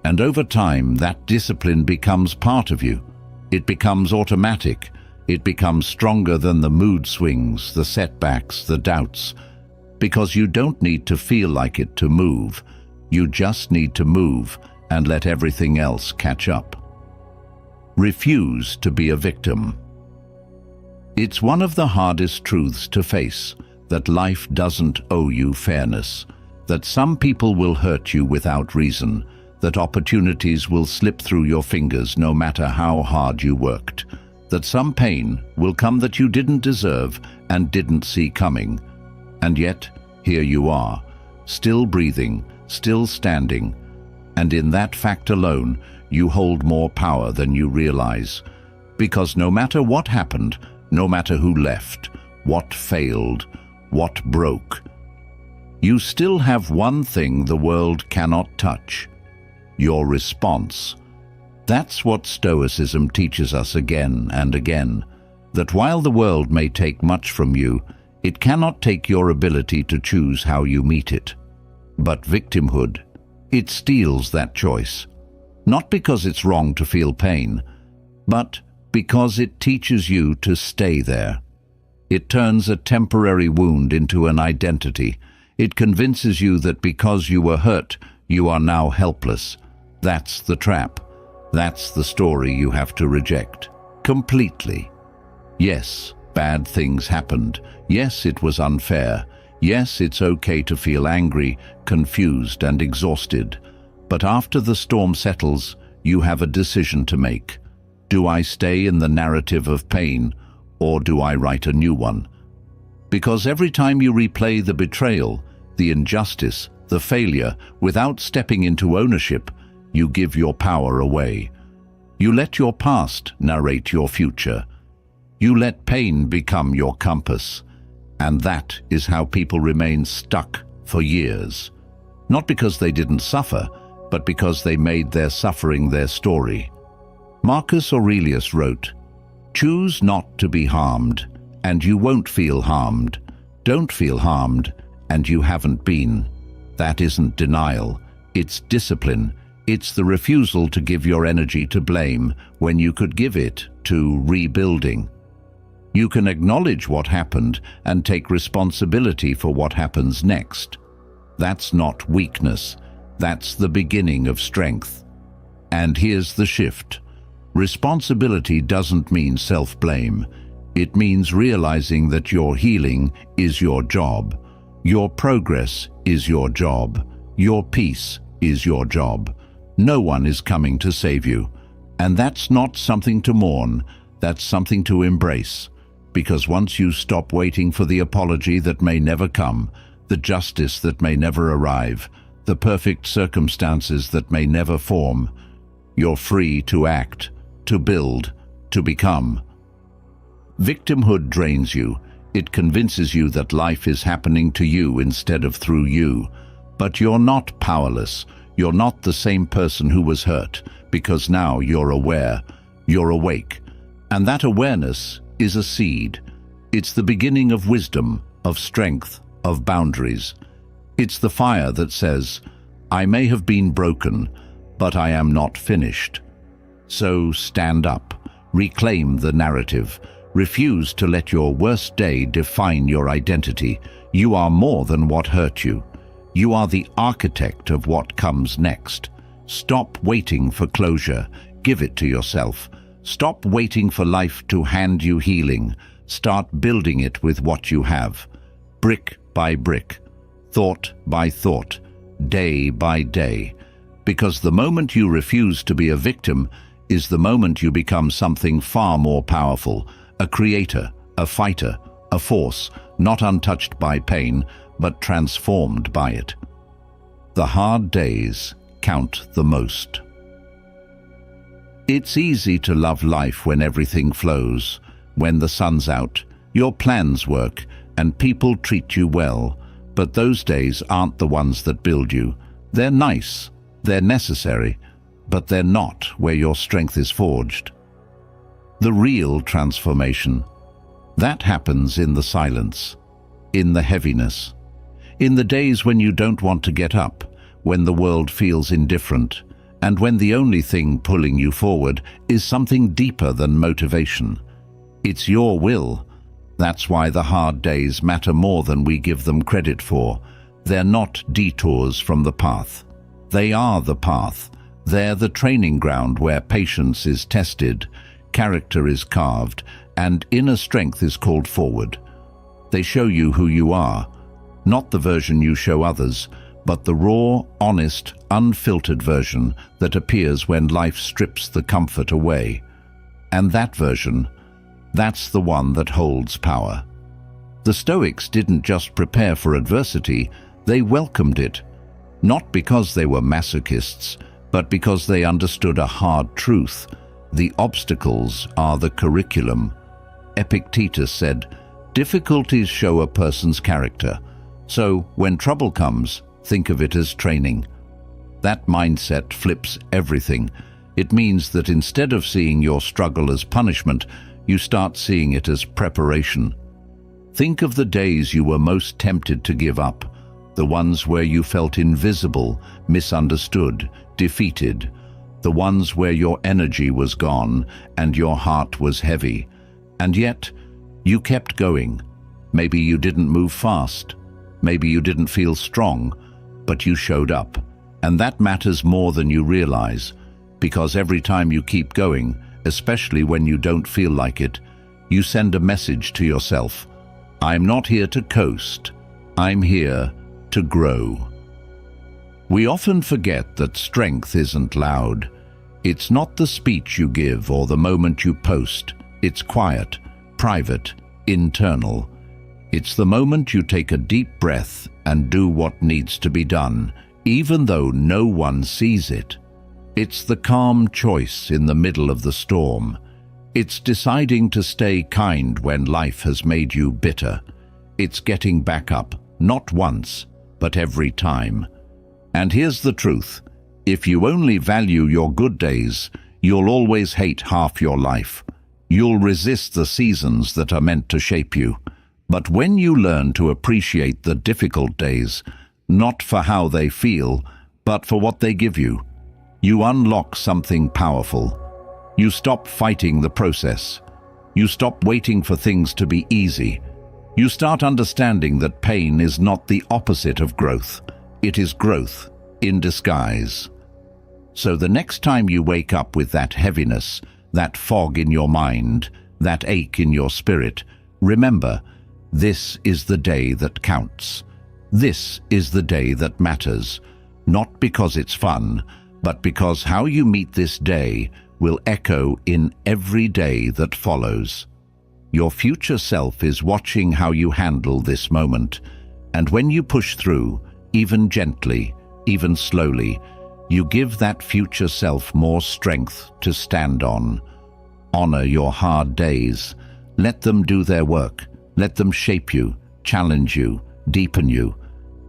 And over time, that discipline becomes part of you. It becomes automatic. It becomes stronger than the mood swings, the setbacks, the doubts. Because you don't need to feel like it to move. You just need to move and let everything else catch up. Refuse to be a victim. It's one of the hardest truths to face, that life doesn't owe you fairness, that some people will hurt you without reason, that opportunities will slip through your fingers no matter how hard you worked, that some pain will come that you didn't deserve and didn't see coming. And yet, here you are, still breathing, still standing, and in that fact alone, you hold more power than you realize. Because no matter what happened, no matter who left, what failed, what broke, you still have one thing the world cannot touch: your response. That's what Stoicism teaches us again and again, that while the world may take much from you, it cannot take your ability to choose how you meet it. But victimhood, it steals that choice. Not because it's wrong to feel pain, but because it teaches you to stay there. It turns a temporary wound into an identity. It convinces you that because you were hurt, you are now helpless. That's the trap. That's the story you have to reject. Completely. Yes, bad things happened. Yes, it was unfair. Yes, it's okay to feel angry, confused, and exhausted. But after the storm settles, you have a decision to make. Do I stay in the narrative of pain, or do I write a new one? Because every time you replay the betrayal, the injustice, the failure, without stepping into ownership, you give your power away. You let your past narrate your future. You let pain become your compass, and that is how people remain stuck for years. Not because they didn't suffer, but because they made their suffering their story. Marcus Aurelius wrote, "Choose not to be harmed, and you won't feel harmed. Don't feel harmed, and you haven't been." That isn't denial, it's discipline. It's the refusal to give your energy to blame when you could give it to rebuilding. You can acknowledge what happened and take responsibility for what happens next. That's not weakness, that's the beginning of strength. And here's the shift. Responsibility doesn't mean self-blame. It means realizing that your healing is your job. Your progress is your job. Your peace is your job. No one is coming to save you. And that's not something to mourn, that's something to embrace. Because once you stop waiting for the apology that may never come, the justice that may never arrive, the perfect circumstances that may never form, you're free to act, to build, to become. Victimhood drains you. It convinces you that life is happening to you instead of through you. But you're not powerless. You're not the same person who was hurt, because now you're aware, you're awake. And that awareness is a seed. It's the beginning of wisdom, of strength, of boundaries. It's the fire that says, "I may have been broken, but I am not finished." So stand up, reclaim the narrative, refuse to let your worst day define your identity. You are more than what hurt you. You are the architect of what comes next. Stop waiting for closure. Give it to yourself. Stop waiting for life to hand you healing. Start building it with what you have. Brick by brick, thought by thought, day by day. Because the moment you refuse to be a victim is the moment you become something far more powerful, a creator, a fighter, a force, not untouched by pain, but transformed by it. The hard days count the most. It's easy to love life when everything flows, when the sun's out, your plans work, and people treat you well. But those days aren't the ones that build you. They're nice, they're necessary, but they're not where your strength is forged. The real transformation, that happens in the silence, in the heaviness, in the days when you don't want to get up, when the world feels indifferent, and when the only thing pulling you forward is something deeper than motivation. It's your will. That's why the hard days matter more than we give them credit for. They're not detours from the path. They are the path. They're the training ground where patience is tested, character is carved, and inner strength is called forward. They show you who you are, not the version you show others, but the raw, honest, unfiltered version that appears when life strips the comfort away. And that version, that's the one that holds power. The Stoics didn't just prepare for adversity, they welcomed it. Not because they were masochists, but because they understood a hard truth. The obstacles are the curriculum. Epictetus said, "Difficulties show a person's character." So when trouble comes, think of it as training. That mindset flips everything. It means that instead of seeing your struggle as punishment, you start seeing it as preparation. Think of the days you were most tempted to give up, the ones where you felt invisible, misunderstood, defeated, the ones where your energy was gone and your heart was heavy. And yet, you kept going. Maybe you didn't move fast. Maybe you didn't feel strong, but you showed up. And that matters more than you realize, because every time you keep going, especially when you don't feel like it, you send a message to yourself. I'm not here to coast. I'm here to grow. We often forget that strength isn't loud. It's not the speech you give or the moment you post. It's quiet, private, internal. It's the moment you take a deep breath and do what needs to be done, even though no one sees it. It's the calm choice in the middle of the storm. It's deciding to stay kind when life has made you bitter. It's getting back up, not once, but every time. And here's the truth. If you only value your good days, you'll always hate half your life. You'll resist the seasons that are meant to shape you. But when you learn to appreciate the difficult days, not for how they feel, but for what they give you, you unlock something powerful. You stop fighting the process. You stop waiting for things to be easy. You start understanding that pain is not the opposite of growth. It is growth in disguise. So the next time you wake up with that heaviness, that fog in your mind, that ache in your spirit, remember, this is the day that counts. This is the day that matters, not because it's fun, but because how you meet this day will echo in every day that follows. Your future self is watching how you handle this moment, and when you push through, even gently, even slowly, you give that future self more strength to stand on. Honor your hard days. Let them do their work. Let them shape you, challenge you, deepen you.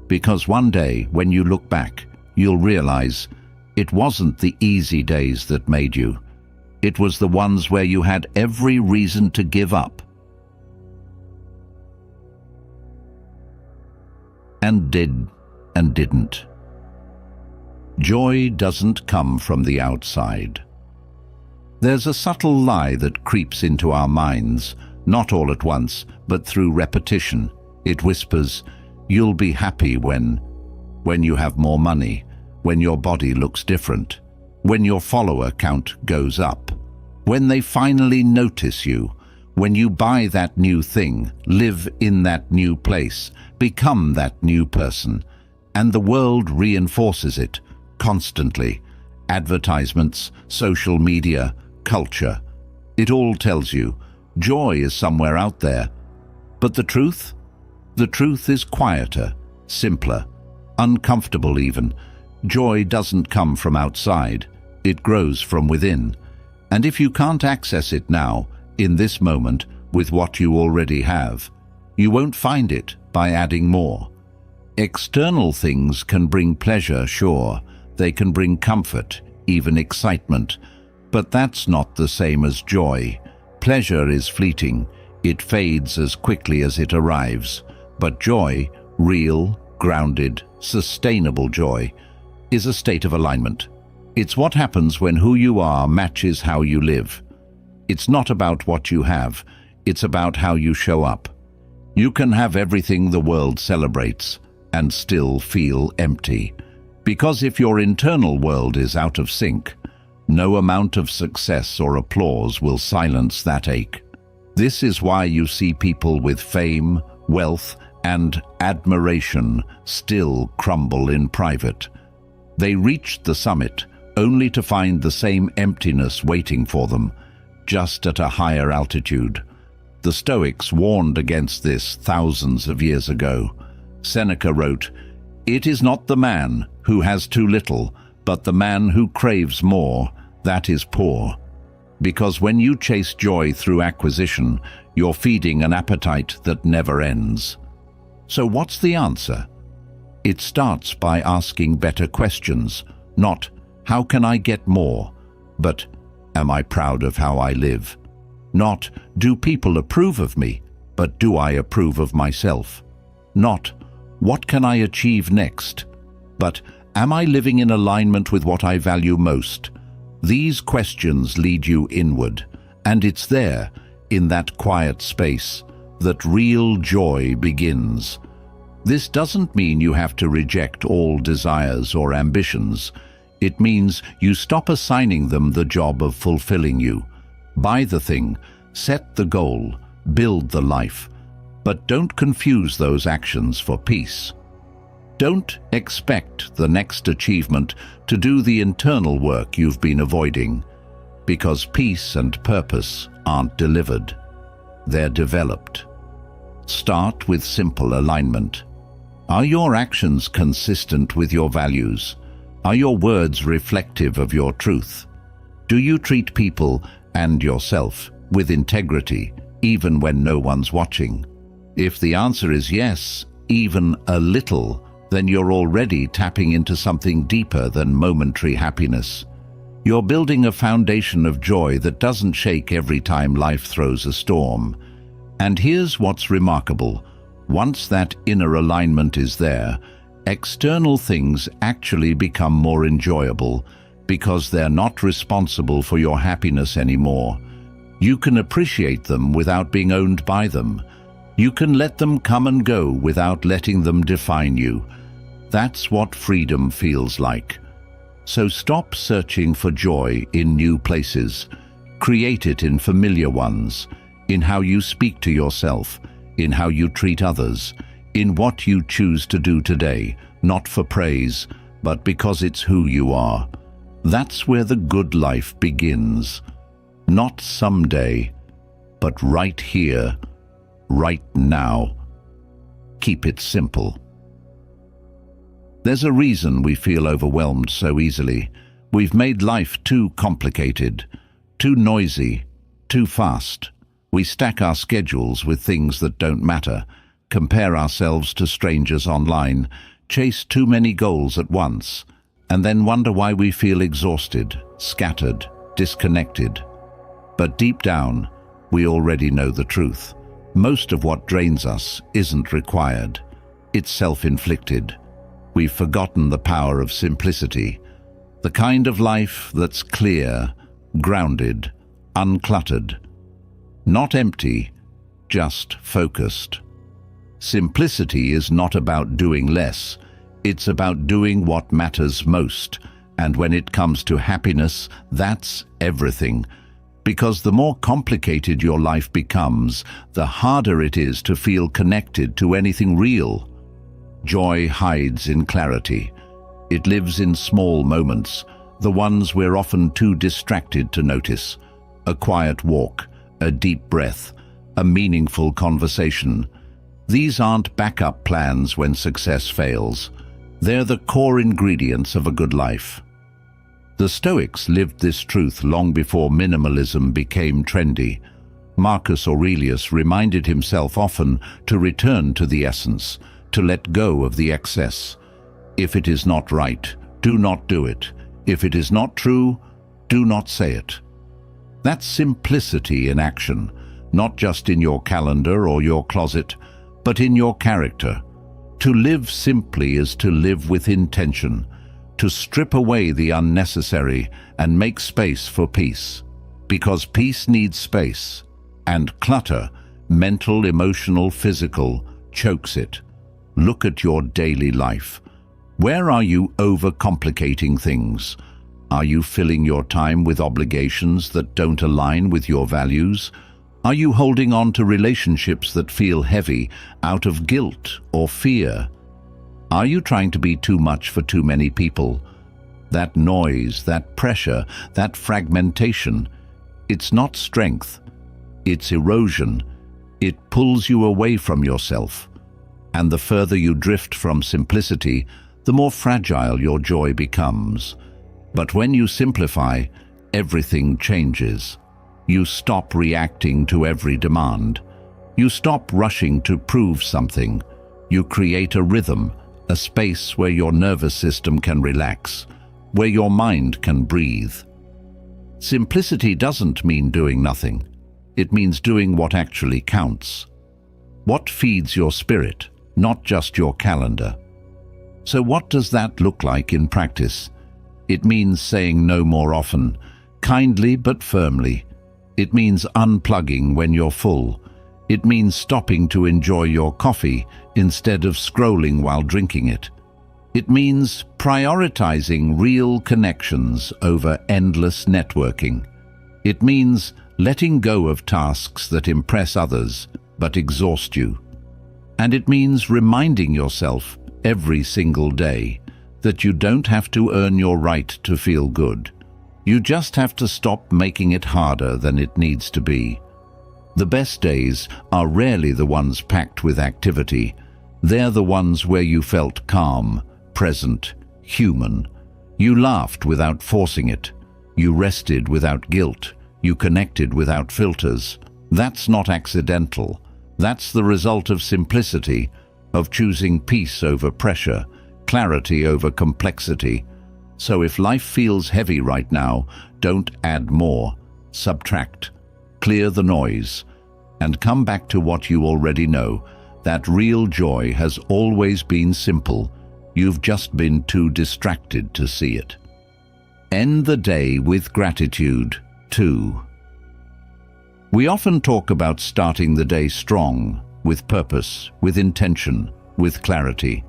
Because one day, when you look back, you'll realize it wasn't the easy days that made you. It was the ones where you had every reason to give up. And did and didn't. Joy doesn't come from the outside. There's a subtle lie that creeps into our minds, not all at once, but through repetition. It whispers, you'll be happy when you have more money, when your body looks different, when your follower count goes up, when they finally notice you, when you buy that new thing, live in that new place, become that new person. And the world reinforces it constantly. Advertisements, social media, culture. It all tells you joy is somewhere out there. But the truth? The truth is quieter, simpler, uncomfortable even. Joy doesn't come from outside. It grows from within. And if you can't access it now, in this moment, with what you already have, you won't find it by adding more. External things can bring pleasure, sure. They can bring comfort, even excitement. But that's not the same as joy. Pleasure is fleeting. It fades as quickly as it arrives. But joy, real, grounded, sustainable joy, is a state of alignment. It's what happens when who you are matches how you live. It's not about what you have. It's about how you show up. You can have everything the world celebrates and still feel empty. Because if your internal world is out of sync, no amount of success or applause will silence that ache. This is why you see people with fame, wealth, and admiration still crumble in private. They reached the summit only to find the same emptiness waiting for them, just at a higher altitude. The Stoics warned against this thousands of years ago. Seneca wrote, "It is not the man who has too little, but the man who craves more, that is poor." Because when you chase joy through acquisition, you're feeding an appetite that never ends. So what's the answer? It starts by asking better questions, not, how can I get more? But, am I proud of how I live? Not, do people approve of me? But do I approve of myself? Not, what can I achieve next? But, am I living in alignment with what I value most? These questions lead you inward, and it's there, in that quiet space, that real joy begins. This doesn't mean you have to reject all desires or ambitions. It means you stop assigning them the job of fulfilling you. Buy the thing, set the goal, build the life, but don't confuse those actions for peace. Don't expect the next achievement to do the internal work you've been avoiding, because peace and purpose aren't delivered. They're developed. Start with simple alignment. Are your actions consistent with your values? Are your words reflective of your truth? Do you treat people and yourself with integrity, even when no one's watching? If the answer is yes, even a little, then you're already tapping into something deeper than momentary happiness. You're building a foundation of joy that doesn't shake every time life throws a storm. And here's what's remarkable. Once that inner alignment is there, external things actually become more enjoyable because they're not responsible for your happiness anymore. You can appreciate them without being owned by them. You can let them come and go without letting them define you. That's what freedom feels like. So stop searching for joy in new places. Create it in familiar ones, in how you speak to yourself, in how you treat others, in what you choose to do today, not for praise, but because it's who you are. That's where the good life begins. Not someday, but right here, right now. Keep it simple. There's a reason we feel overwhelmed so easily. We've made life too complicated, too noisy, too fast. We stack our schedules with things that don't matter, compare ourselves to strangers online, chase too many goals at once, and then wonder why we feel exhausted, scattered, disconnected. But deep down, we already know the truth. Most of what drains us isn't required. It's self-inflicted. We've forgotten the power of simplicity, the kind of life that's clear, grounded, uncluttered. Not empty, just focused. Simplicity is not about doing less. It's about doing what matters most. And when it comes to happiness, that's everything. Because the more complicated your life becomes, the harder it is to feel connected to anything real. Joy hides in clarity. It lives in small moments, the ones we're often too distracted to notice. A quiet walk, a deep breath, a meaningful conversation. These aren't backup plans when success fails. They're the core ingredients of a good life. The Stoics lived this truth long before minimalism became trendy. Marcus Aurelius reminded himself often to return to the essence, to let go of the excess. If it is not right, do not do it. If it is not true, do not say it. That's simplicity in action, not just in your calendar or your closet, but in your character. To live simply is to live with intention, to strip away the unnecessary and make space for peace. Because peace needs space, and clutter, mental, emotional, physical, chokes it. Look at your daily life. Where are you overcomplicating things? Are you filling your time with obligations that don't align with your values? Are you holding on to relationships that feel heavy out of guilt or fear? Are you trying to be too much for too many people? That noise, that pressure, that fragmentation, it's not strength, it's erosion. It pulls you away from yourself. And the further you drift from simplicity, the more fragile your joy becomes. But when you simplify, everything changes. You stop reacting to every demand. You stop rushing to prove something. You create a rhythm, a space where your nervous system can relax, where your mind can breathe. Simplicity doesn't mean doing nothing. It means doing what actually counts. What feeds your spirit, not just your calendar. So what does that look like in practice? It means saying no more often, kindly but firmly. It means unplugging when you're full. It means stopping to enjoy your coffee instead of scrolling while drinking it. It means prioritizing real connections over endless networking. It means letting go of tasks that impress others but exhaust you. And it means reminding yourself every single day that you don't have to earn your right to feel good. You just have to stop making it harder than it needs to be. The best days are rarely the ones packed with activity. They're the ones where you felt calm, present, human. You laughed without forcing it. You rested without guilt. You connected without filters. That's not accidental. That's the result of simplicity, of choosing peace over pressure, clarity over complexity. So if life feels heavy right now, don't add more. Subtract. Clear the noise. And come back to what you already know. That real joy has always been simple. You've just been too distracted to see it. End the day with gratitude. 2. We often talk about starting the day strong, with purpose, with intention, with clarity.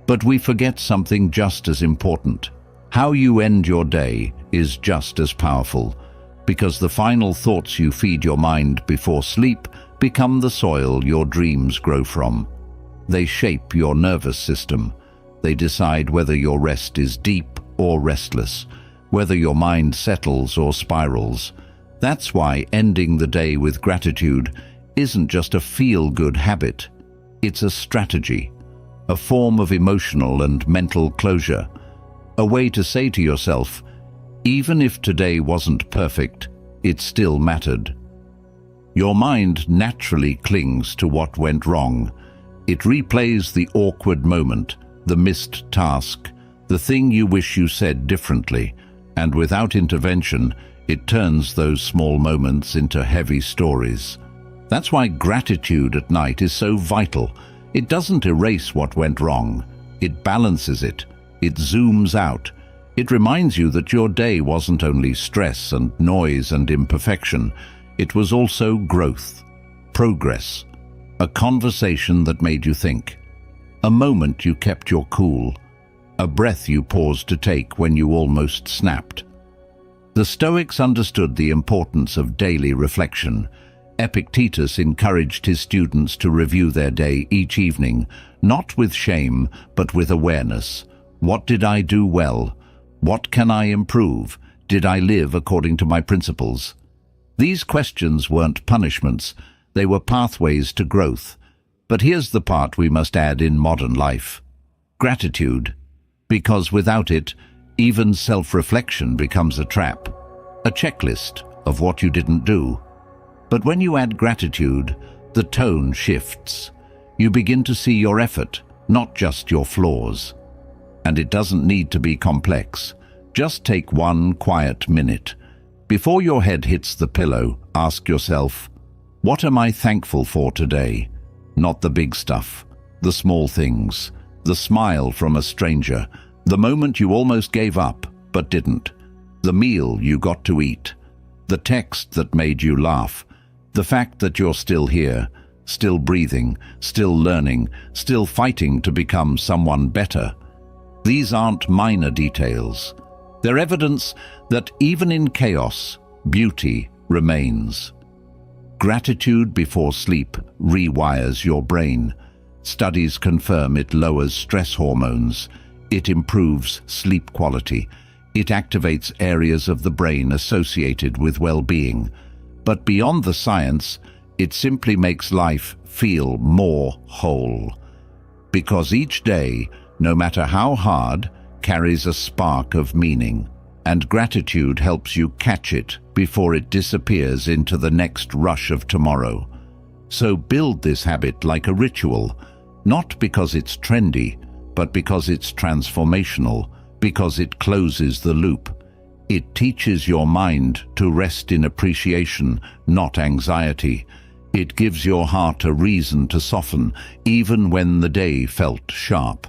But we forget something just as important. How you end your day is just as powerful, because the final thoughts you feed your mind before sleep become the soil your dreams grow from. They shape your nervous system. They decide whether your rest is deep or restless, whether your mind settles or spirals. That's why ending the day with gratitude isn't just a feel-good habit. It's a strategy, a form of emotional and mental closure, a way to say to yourself, even if today wasn't perfect, it still mattered. Your mind naturally clings to what went wrong. It replays the awkward moment, the missed task, the thing you wish you said differently, and without intervention, it turns those small moments into heavy stories. That's why gratitude at night is so vital. It doesn't erase what went wrong. It balances it. It zooms out. It reminds you that your day wasn't only stress and noise and imperfection. It was also growth, progress, a conversation that made you think, a moment you kept your cool, a breath you paused to take when you almost snapped. The Stoics understood the importance of daily reflection. Epictetus encouraged his students to review their day each evening, not with shame, but with awareness. What did I do well? What can I improve? Did I live according to my principles? These questions weren't punishments, they were pathways to growth. But here's the part we must add in modern life: gratitude. Because without it, even self-reflection becomes a trap, a checklist of what you didn't do. But when you add gratitude, the tone shifts. You begin to see your effort, not just your flaws. And it doesn't need to be complex. Just take one quiet minute. Before your head hits the pillow, ask yourself, what am I thankful for today? Not the big stuff, the small things, the smile from a stranger, the moment you almost gave up but didn't, the meal you got to eat, the text that made you laugh, the fact that you're still here, still breathing, still learning, still fighting to become someone better. These aren't minor details. They're evidence that even in chaos, beauty remains. Gratitude before sleep rewires your brain. Studies confirm it lowers stress hormones. It improves sleep quality. It activates areas of the brain associated with well-being. But beyond the science, it simply makes life feel more whole. Because each day, no matter how hard, carries a spark of meaning, and gratitude helps you catch it before it disappears into the next rush of tomorrow. So build this habit like a ritual, not because it's trendy, but because it's transformational, because it closes the loop. It teaches your mind to rest in appreciation, not anxiety. It gives your heart a reason to soften, even when the day felt sharp.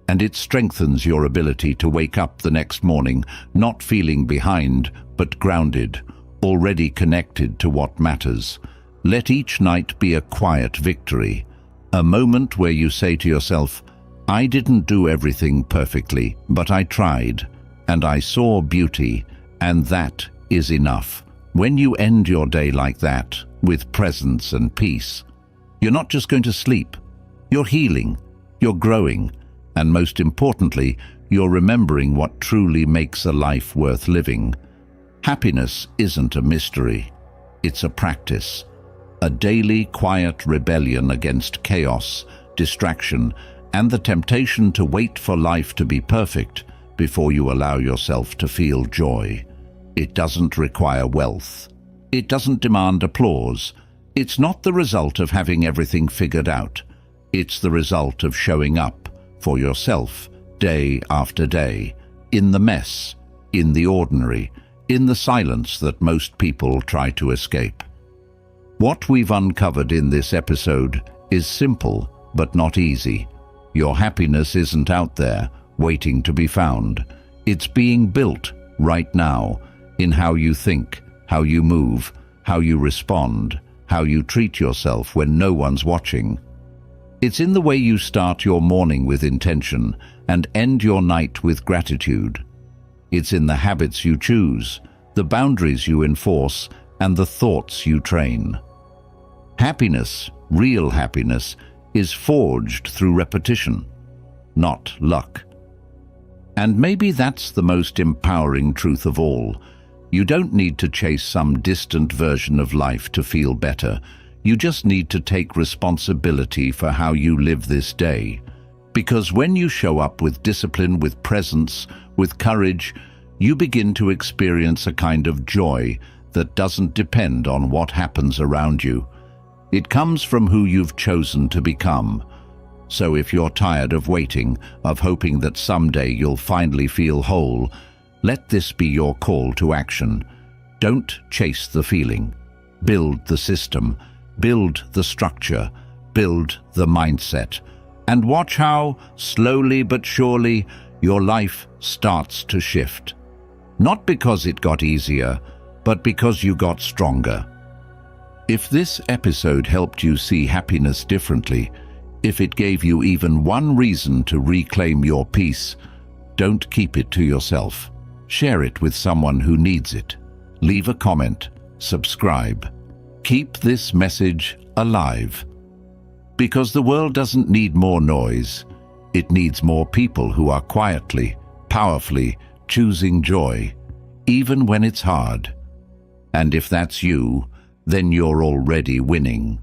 And it strengthens your ability to wake up the next morning, not feeling behind, but grounded, already connected to what matters. Let each night be a quiet victory, a moment where you say to yourself, I didn't do everything perfectly, but I tried, and I saw beauty, and that is enough. When you end your day like that, with presence and peace, you're not just going to sleep, you're healing, you're growing, and most importantly, you're remembering what truly makes a life worth living. Happiness isn't a mystery, it's a practice, a daily quiet rebellion against chaos, distraction, and the temptation to wait for life to be perfect before you allow yourself to feel joy. It doesn't require wealth. It doesn't demand applause. It's not the result of having everything figured out. It's the result of showing up for yourself day after day, in the mess, in the ordinary, in the silence that most people try to escape. What we've uncovered in this episode is simple but not easy. Your happiness isn't out there, waiting to be found. It's being built right now, in how you think, how you move, how you respond, how you treat yourself when no one's watching. It's in the way you start your morning with intention and end your night with gratitude. It's in the habits you choose, the boundaries you enforce, and the thoughts you train. Happiness, real happiness, is forged through repetition, not luck. And maybe that's the most empowering truth of all. You don't need to chase some distant version of life to feel better. You just need to take responsibility for how you live this day. Because when you show up with discipline, with presence, with courage, you begin to experience a kind of joy that doesn't depend on what happens around you. It comes from who you've chosen to become. So if you're tired of waiting, of hoping that someday you'll finally feel whole, let this be your call to action. Don't chase the feeling. Build the system, build the structure, build the mindset, and watch how, slowly but surely, your life starts to shift. Not because it got easier, but because you got stronger. If this episode helped you see happiness differently, if it gave you even one reason to reclaim your peace, don't keep it to yourself. Share it with someone who needs it. Leave a comment, subscribe. Keep this message alive. Because the world doesn't need more noise. It needs more people who are quietly, powerfully choosing joy, even when it's hard. And if that's you, then you're already winning.